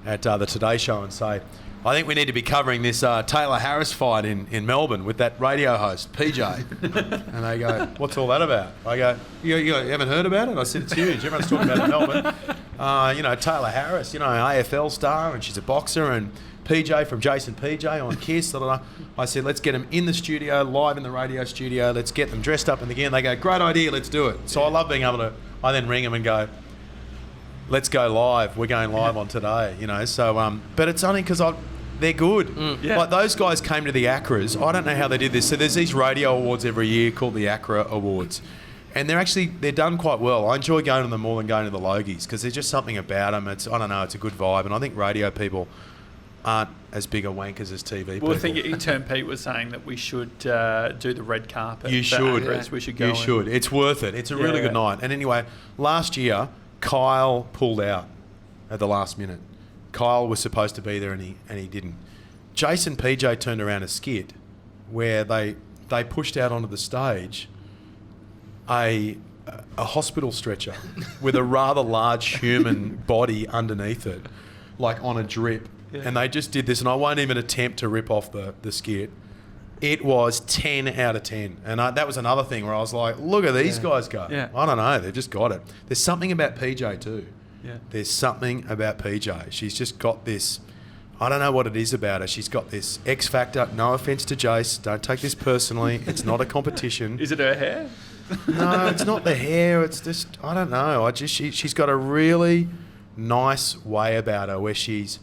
at the Today Show and say, I think we need to be covering this Taylor Harris fight in Melbourne with that radio host, PJ. And they go, what's all that about? I go, you haven't heard about it? I said, it's huge. Everyone's talking about it in Melbourne. Taylor Harris, AFL star, and she's a boxer, and PJ from Jason PJ on KISS. I said, let's get them in the studio, live in the radio studio. Let's get them dressed up in the gear. And they go, great idea, let's do it. So I love being able to, I then ring them and go, let's go live. We're going live on today, So, but it's only because they're good. Like those guys came to the ACRAs. I don't know how they did this. So there's these radio awards every year called the ACRA Awards. And they're done quite well. I enjoy going to them more than going to the Logies because there's just something about them. It's a good vibe. And I think radio people aren't as big a wankers as TV people. Well, I think intern Pete was saying that we should do the red carpet. You should. ACRAs. We should go. You should. It's worth it. It's a really good night. And anyway, last year, Kyle pulled out at the last minute. Kyle was supposed to be there and he didn't. Jason PJ turned around a skit where they pushed out onto the stage a hospital stretcher with a rather large human body underneath it, like on a drip. Yeah. And they just did this, and I won't even attempt to rip off the skit. It was 10 out of 10. And that was another thing where I was like, look at these guys go. Yeah. I don't know, they've just got it. There's something about PJ too. Yeah. There's something about PJ. She's just got this, I don't know what it is about her. She's got this X factor. No offence to Jace. Don't take this personally. It's not a competition. Is it her hair? No, it's not the hair. It's just, I don't know. She's got a really nice way about her where she's,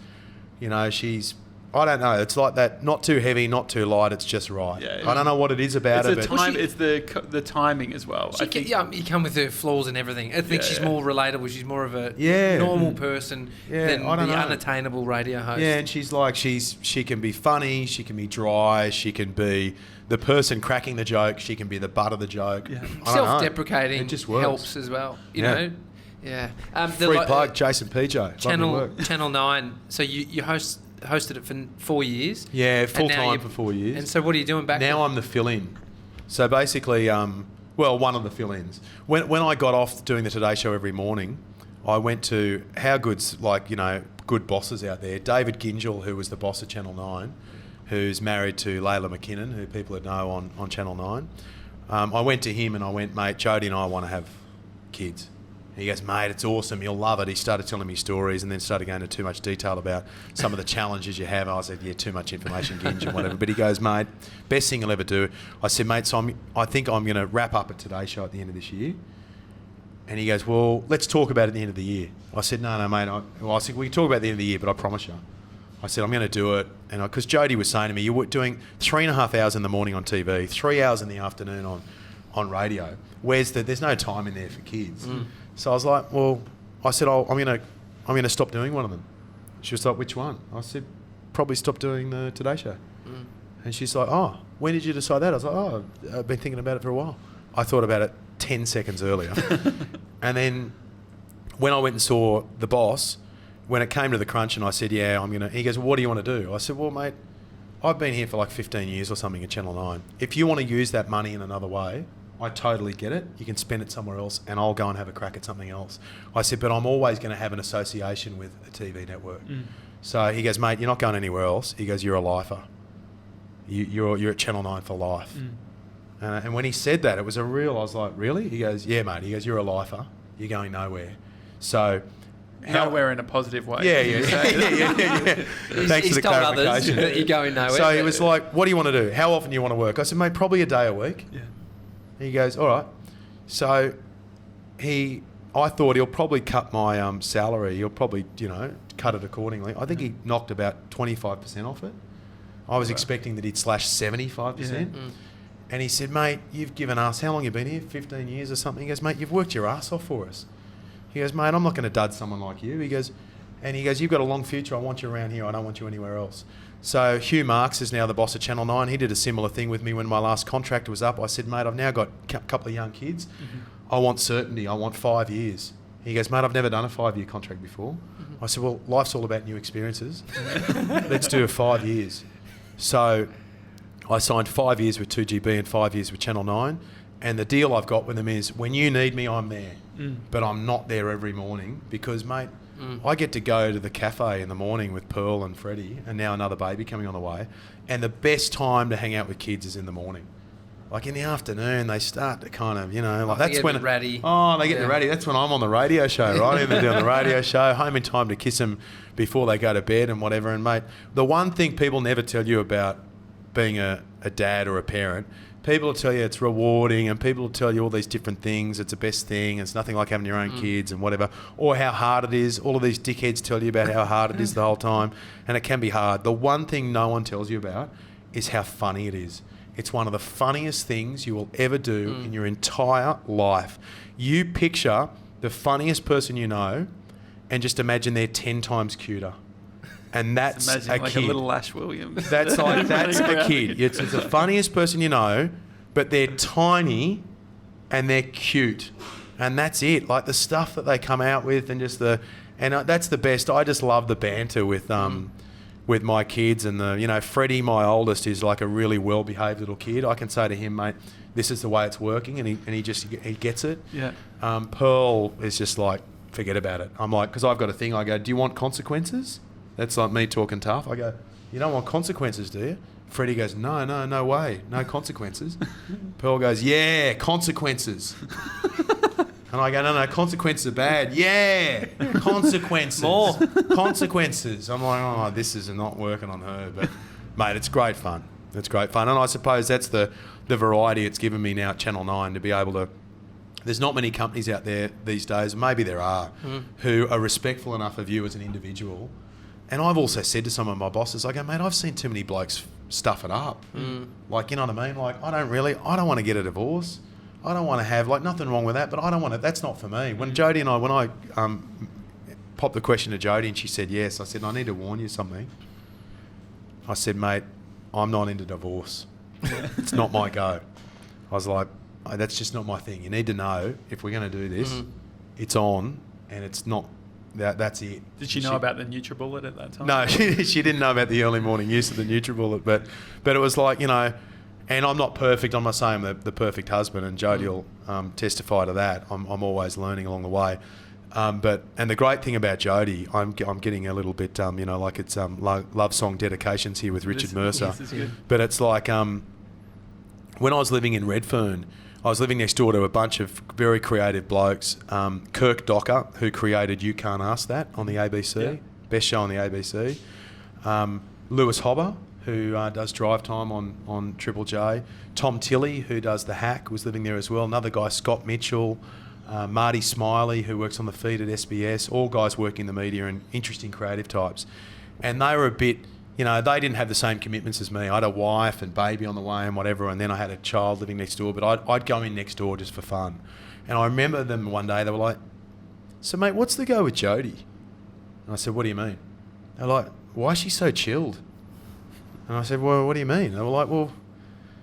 I don't know. It's like that, not too heavy, not too light. It's just right. Yeah, I don't know what it is about her. It's the timing as well. You come with her flaws and everything. I think she's more relatable. She's more of a normal person than the unattainable radio host. Yeah, and she's like, she can be funny, she can be dry, she can be the person cracking the joke, she can be the butt of the joke. Yeah. Self-deprecating it just helps as well. You know? Yeah. Free plug, Jason PJ. Channel 9. So you hosted it for 4 years. Yeah, full time for 4 years. And so what are you doing back now? I'm the fill-in. So basically, one of the fill-ins. When I got off doing the Today Show every morning, I went to how good's good bosses out there. David Gingell, who was the boss of Channel 9, who's married to Layla McKinnon, who people would know on Channel 9. I went to him and I went, mate, Jodie and I want to have kids. He goes, mate, it's awesome. You'll love it. He started telling me stories and then started going into too much detail about some of the challenges you have. I said, yeah, too much information, Ginge, and whatever. But he goes, mate, best thing you'll ever do. I said, mate, so I think I'm going to wrap up a Today Show at the end of this year. And he goes, well, let's talk about it at the end of the year. I said, no, mate. I said, we can talk about it at the end of the year, but I promise you. I said, I'm going to do it. And because Jodie was saying to me, you were doing 3.5 hours in the morning on TV, 3 hours in the afternoon on radio. There's no time in there for kids. So I was like, well, I said, I'm going to stop doing one of them. She was like, which one? I said, probably stop doing the Today Show. And she's like, oh, when did you decide that? I was like, I've been thinking about it for a while. I thought about it 10 seconds earlier. And then when I went and saw the boss, when it came to the crunch and I said, he goes, well, what do you want to do? I said, well, mate, I've been here for like 15 years or something at Channel 9. If you want to use that money in another way, I totally get it. You can spend it somewhere else and I'll go and have a crack at something else. I said, but I'm always going to have an association with a TV network. So he goes, mate, you're not going anywhere else. He goes, you're a lifer. You're at Channel 9 for life. And when he said that, it was a real, I was like, really? He goes, yeah, mate. He goes, you're a lifer. You're going nowhere. So... Nowhere in a positive way. Yeah. Thanks for the clarification. That you're going nowhere. So he was like, what do you want to do? How often do you want to work? I said, mate, probably a day a week. Yeah. He goes, all right. So I thought he'll probably cut my salary. He'll probably, cut it accordingly. I think he knocked about 25% off it. I was expecting that he'd slash 75%. Yeah. And he said, mate, you've given us, how long have you been here? 15 years or something? He goes, mate, you've worked your ass off for us. He goes, mate, I'm not going to dud someone like you. He goes, you've got a long future. I want you around here. I don't want you anywhere else. So Hugh Marks is now the boss of Channel 9. He did a similar thing with me when my last contract was up. I said, mate, I've now got a couple of young kids. I want certainty. I want 5 years. He goes, mate, I've never done a 5-year contract before. I said, well, life's all about new experiences. Let's do 5 years. So I signed 5 years with 2GB and 5 years with Channel 9. And the deal I've got with them is when you need me, I'm there. But I'm not there every morning because, mate, I get to go to the cafe in the morning with Pearl and Freddie and now another baby coming on the way. And the best time to hang out with kids is in the morning. Like in the afternoon, they start to kind of, that's when... ratty. Oh, they get the ratty. That's when I'm on the radio show, right? They're doing the radio show, home in time to kiss them before they go to bed and whatever. And, mate, the one thing people never tell you about being a dad or a parent... People will tell you it's rewarding and people will tell you all these different things. It's the best thing. It's nothing like having your own kids and whatever. Or how hard it is. All of these dickheads tell you about how hard it is the whole time. And it can be hard. The one thing no one tells you about is how funny it is. It's one of the funniest things you will ever do in your entire life. You picture the funniest person you know and just imagine they're 10 times cuter. And that's a like kid. A little Ash Williams. That's a kid. It's the funniest person you know, but they're tiny and they're cute. And that's it. Like the stuff that they come out with and just that's the best. I just love the banter with my kids and Freddie, my oldest, is like a really well-behaved little kid. I can say to him, mate, this is the way it's working, and he gets it. Yeah. Pearl is just like, forget about it. I'm like, because I've got a thing. I go, do you want consequences? That's like me talking tough. I go, you don't want consequences, do you? Freddie goes, no way, no consequences. Pearl goes, yeah, consequences. And I go, no, consequences are bad. Yeah, consequences. More. Consequences. I'm like, oh, this is not working on her. But, mate, it's great fun. It's great fun. And I suppose that's the variety it's given me now at Channel 9 to be able to... There's not many companies out there these days, maybe there are, who are respectful enough of you as an individual. And I've also said to some of my bosses, I go, mate, I've seen too many blokes stuff it up. Like, you know what I mean? Like, I don't want to get a divorce. I don't want to have, like, nothing wrong with that, but I don't want to, that's not for me. When I popped the question to Jodie and she said yes, I said, I need to warn you something. I said, mate, I'm not into divorce. It's not my go. I was like, that's just not my thing. You need to know if we're going to do this, it's on and it's not... That's it. Did she know about the NutriBullet at that time? No, she didn't know about the early morning use of the NutriBullet, but it was like, and I'm not perfect. I'm not saying I'm the perfect husband, and Jodie will testify to that. I'm always learning along the way. And the great thing about Jodie, I'm getting a little bit, like it's love song dedications here with Richard Mercer. This is good. But it's like when I was living in Redfern, I was living next door to a bunch of very creative blokes. Kirk Docker, who created You Can't Ask That on the ABC, best show on the ABC. Lewis Hobber, who does Drive Time on Triple J. Tom Tilley, who does The Hack, was living there as well. Another guy, Scott Mitchell. Marty Smiley, who works on the feed at SBS. All guys working in the media and interesting creative types. And they were a bit... they didn't have the same commitments as me. I had a wife and baby on the way and whatever, and then I had a child living next door, but I'd go in next door just for fun. And I remember them one day, they were like, so mate, what's the go with Jodie? And I said, what do you mean? They're like, why is she so chilled? And I said, well, what do you mean? They were like, well,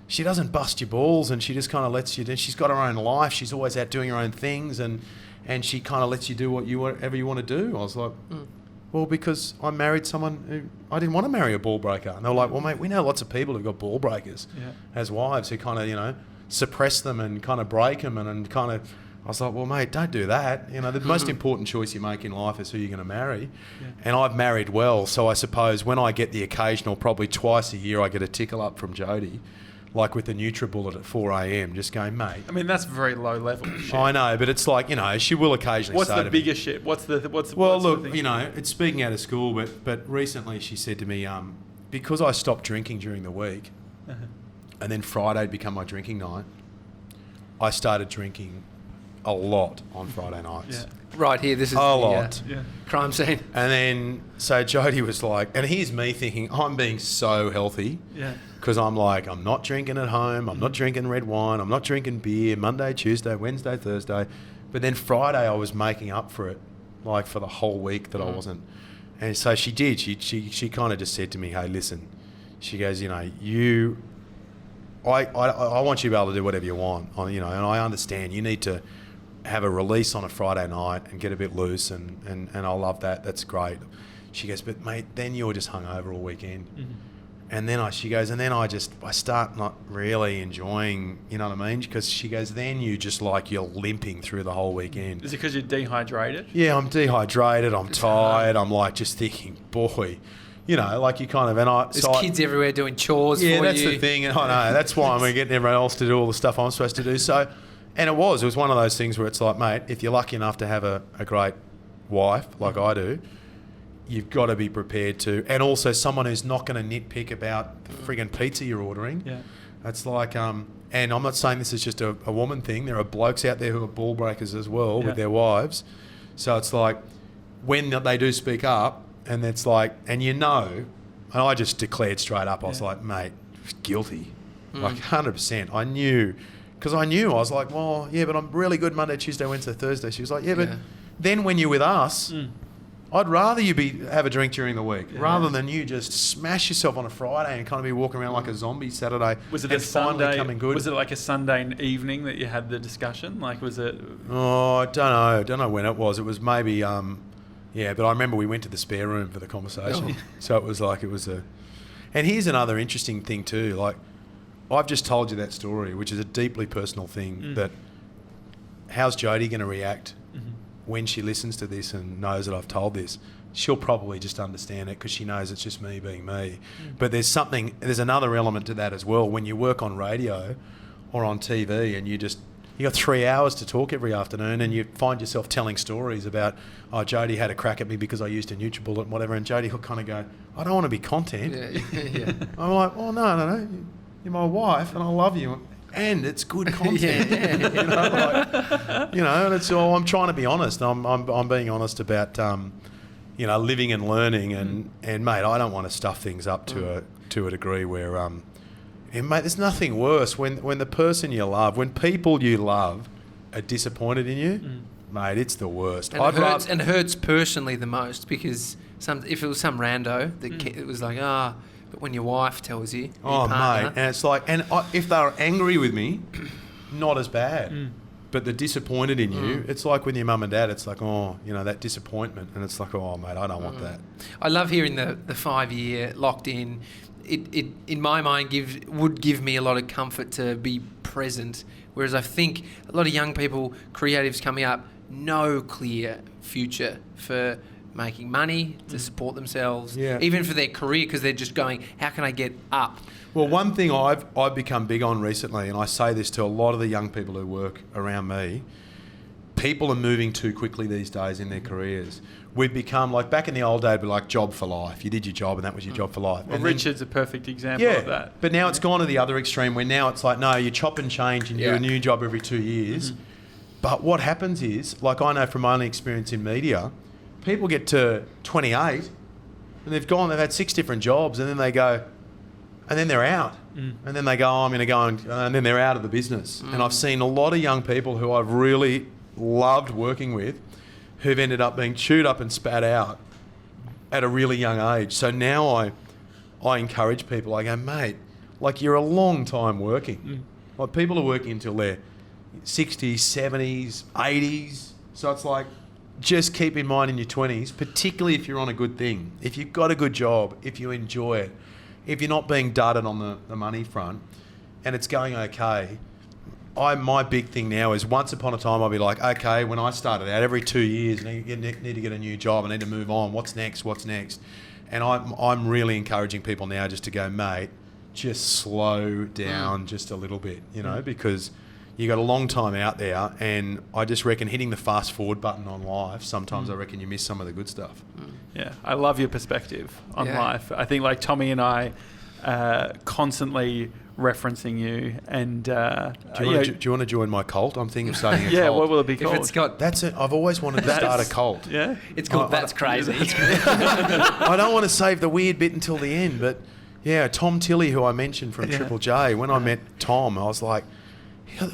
she doesn't bust your balls and she just kind of lets you do. She's got her own life. She's always out doing her own things. And and she kind of lets you do whatever you want to do. I was like, well, because I married someone who I didn't want to marry a ball breaker. And they were like, well, mate, we know lots of people who've got ball breakers as wives who kind of, suppress them and kind of break them and kind of... I was like, well, mate, don't do that. The most important choice you make in life is who you're going to marry. Yeah. And I've married well, so I suppose when I get the occasional, probably twice a year, I get a tickle up from Jodie, like with the NutriBullet at 4 a.m, just going, mate. I mean, that's very low level shit. I know, but it's like, she will occasionally say to me. What's the bigger shit? What's Well, look, it's speaking out of school, but recently she said to me, because I stopped drinking during the week, and then Friday'd become my drinking night, I started drinking a lot on Friday nights. Yeah. Right here, this is a lot. Crime scene. And then, so Jodie was like, and here's me thinking, I'm being so healthy. Yeah. Because I'm like, I'm not drinking at home, I'm not drinking red wine, I'm not drinking beer, Monday, Tuesday, Wednesday, Thursday. But then Friday I was making up for it, like for the whole week that I wasn't. And so she did, she kind of just said to me, hey, listen, she goes, I want you to be able to do whatever you want, and I understand you need to have a release on a Friday night and get a bit loose, and I love that. That's great. She goes, but mate, then you're just hungover all weekend. And then I start not really enjoying, you know what I mean? Because she goes, then you just like you're limping through the whole weekend. Is it because you're dehydrated? Yeah, I'm dehydrated. I'm tired. I'm like just thinking, boy. Like you kind of... There's kids everywhere doing chores for you. Yeah, that's the thing. And I know. That's why I'm getting everyone else to do all the stuff I'm supposed to do. So, and it was one of those things where it's like, mate, if you're lucky enough to have a great wife like I do, you've got to be prepared to... And also someone who's not going to nitpick about the friggin' pizza you're ordering. Yeah. It's like... and I'm not saying this is just a woman thing. There are blokes out there who are ball breakers as well with their wives. So it's like, when they do speak up, and it's like, and and I just declared straight up, I was like, mate, guilty. Like 100%. I knew, I was like, well, yeah, but I'm really good Monday, Tuesday, Wednesday, Thursday. She was like, yeah, but then when you're with us, I'd rather you have a drink during the week rather than you just smash yourself on a Friday and kind of be walking around like a zombie Saturday. Was it a Sunday? Coming good. Was it like a Sunday evening that you had the discussion? Like, was it? Oh, I don't know. I don't know when it was. It was maybe... Yeah, but I remember we went to the spare room for the conversation. So it was like, And here's another interesting thing too. Like, I've just told you that story, which is a deeply personal thing, that how's Jodie going to react when she listens to this and knows that I've told this? She'll probably just understand it because she knows it's just me being me. But there's another element to that as well. When you work on radio or on TV and you got 3 hours to talk every afternoon and you find yourself telling stories about, Jodie had a crack at me because I used a NutriBullet and whatever, and Jodie will kind of go, I don't want to be content. Yeah. I'm like, oh, no, you're my wife and I love you and it's good content. That's all. I'm trying to be honest. I'm being honest about, living and learning and mate, I don't want to stuff things up to a degree where... And mate, there's nothing worse when the person you love, when people you love are disappointed in you, mate, it's the worst. And it hurts personally the most because if it was some rando, it was like, but when your wife tells you, mate, and it's like, if they're angry with me, not as bad. But they're disappointed in you. It's like with your mum and dad, it's like, that disappointment. And it's like, oh, mate, I don't want that. I love hearing the 5-year locked in. It in my mind would give me a lot of comfort to be present, whereas I think a lot of young people, creatives coming up, no clear future for making money to support themselves, even for their career, because they're just going, how can I get up? Well, one thing I've become big on recently, and I say this to a lot of the young people who work around me, people are moving too quickly these days in their careers. We've become, like back in the old day, it'd be like job for life. You did your job and that was your job for life. Well, Richard's a perfect example of that. But now it's gone to the other extreme where now it's like, no, you chop and change and you do a new job every 2 years. But what happens is, like I know from my own experience in media, people get to 28 and they've had 6 different jobs and then they go, and then they're out. And then they go, I'm going to go and then they're out of the business. And I've seen a lot of young people who I've really loved working with who've ended up being chewed up and spat out at a really young age. So now I encourage people, I go, mate, like you're a long time working. Like people are working until they're 60s, 70s, 80s, So it's like, just keep in mind in your 20s, particularly if you're on a good thing, if you've got a good job, if you enjoy it, if you're not being dudded on the money front and it's going okay, my big thing now is once upon a time I'll be like, okay, when I started out, every 2 years, I need to get a new job, I need to move on, what's next? And I'm really encouraging people now just to go, mate, just slow down just a little bit, because you got a long time out there, and I just reckon hitting the fast forward button on life, sometimes I reckon you miss some of the good stuff. Yeah, I love your perspective on life. I think like Tommy and I constantly referencing you, and do you want to join my cult? I'm thinking of starting a cult. Yeah, what will it be called? If it's got that's it. I've always wanted to start a cult. Yeah, it's called That's Crazy. I don't want to save the weird bit until the end, but yeah, Tom Tilley, who I mentioned from Triple J, when I met Tom, I was like,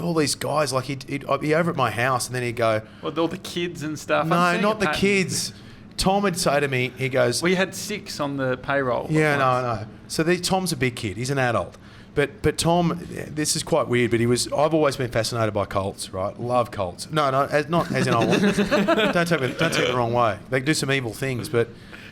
all these guys, like he'd be over at my house, and then he'd go, well, all the kids and stuff. No, not the kids. Tom would say to me, he goes, we had 6 on the payroll. Yeah, no. So Tom's a big kid. He's an adult. But Tom, this is quite weird, but I've always been fascinated by cults, right? Love cults. No, not as in I want. Don't take it the wrong way. They do some evil things, but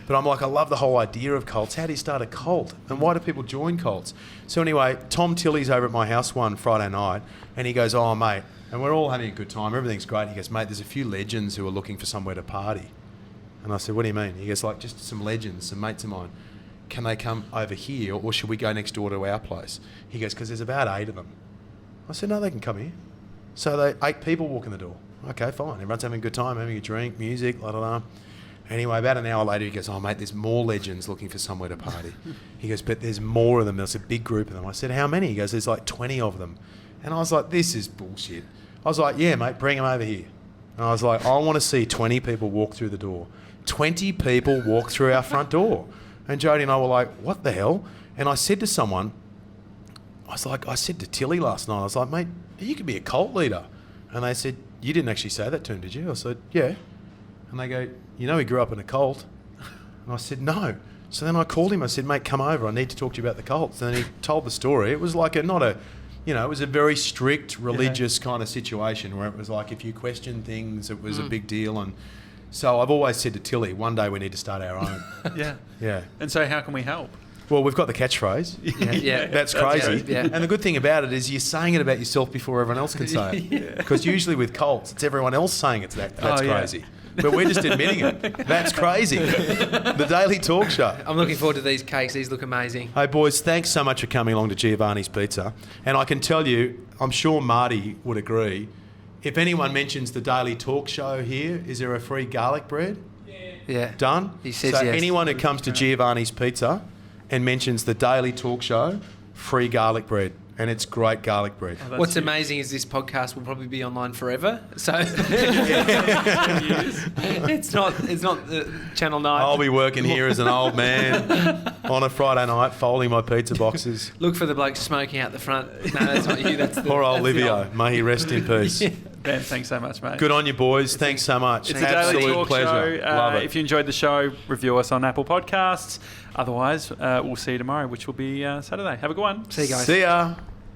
I'm like, I love the whole idea of cults. How do you start a cult? And why do people join cults? So anyway, Tom Tilley's over at my house one Friday night, and he goes, oh, mate, and we're all having a good time. Everything's great. He goes, mate, there's a few legends who are looking for somewhere to party. And I said, what do you mean? He goes, like, just some legends, some mates of mine. Can they come over here, or should we go next door to our place? He goes, because there's about 8 of them. I said, no, they can come here. So 8 people walk in the door. Okay, fine. Everyone's having a good time, having a drink, music, la la la. Anyway, about an hour later, he goes, oh, mate, there's more legends looking for somewhere to party. He goes, but there's more of them. There's a big group of them. I said, how many? He goes, there's like 20 of them. And I was like, this is bullshit. I was like, yeah, mate, bring them over here. And I was like, I want to see 20 people walk through the door. 20 people walk through our front door. And Jodie and I were like, what the hell? And I said to someone, I said to Tilly last night, I was like, mate, you could be a cult leader. And they said, you didn't actually say that to him, did you? I said, yeah. And they go, he grew up in a cult. And I said, no. So then I called him. I said, mate, come over. I need to talk to you about the cults. And then he told the story. It was like it was a very strict religious kind of situation where it was like if you question things, it was a big deal. And so I've always said to Tilly, one day we need to start our own. Yeah. And so how can we help? Well, we've got the catchphrase. Yeah. That's crazy. Yeah. And the good thing about it is you're saying it about yourself before everyone else can say it. Because usually with cults, it's everyone else saying that's crazy. But we're just admitting it. That's crazy. The Daily Talk Show. I'm looking forward to these cakes. These look amazing. Hey, boys, thanks so much for coming along to Giovanni's Pizza. And I can tell you, I'm sure Marty would agree, if anyone mentions the Daily Talk Show here, is there a free garlic bread? Yeah. Done? He says so yes. Anyone who comes to Giovanni's Pizza and mentions the Daily Talk Show, free garlic bread. And it's great garlic bread. Oh, what's amazing is this podcast will probably be online forever. So it's not Channel 9. I'll be working here as an old man on a Friday night, folding my pizza boxes. Look for the bloke smoking out the front. No, that's not you. That's the poor old Livio. May he rest in peace. Ben, thanks so much, mate. Good on you, boys. Thanks so much. It's a Daily Talk pleasure. Show. Love it. If you enjoyed the show, review us on Apple Podcasts. Otherwise, we'll see you tomorrow, which will be Saturday. Have a good one. See you guys. See ya.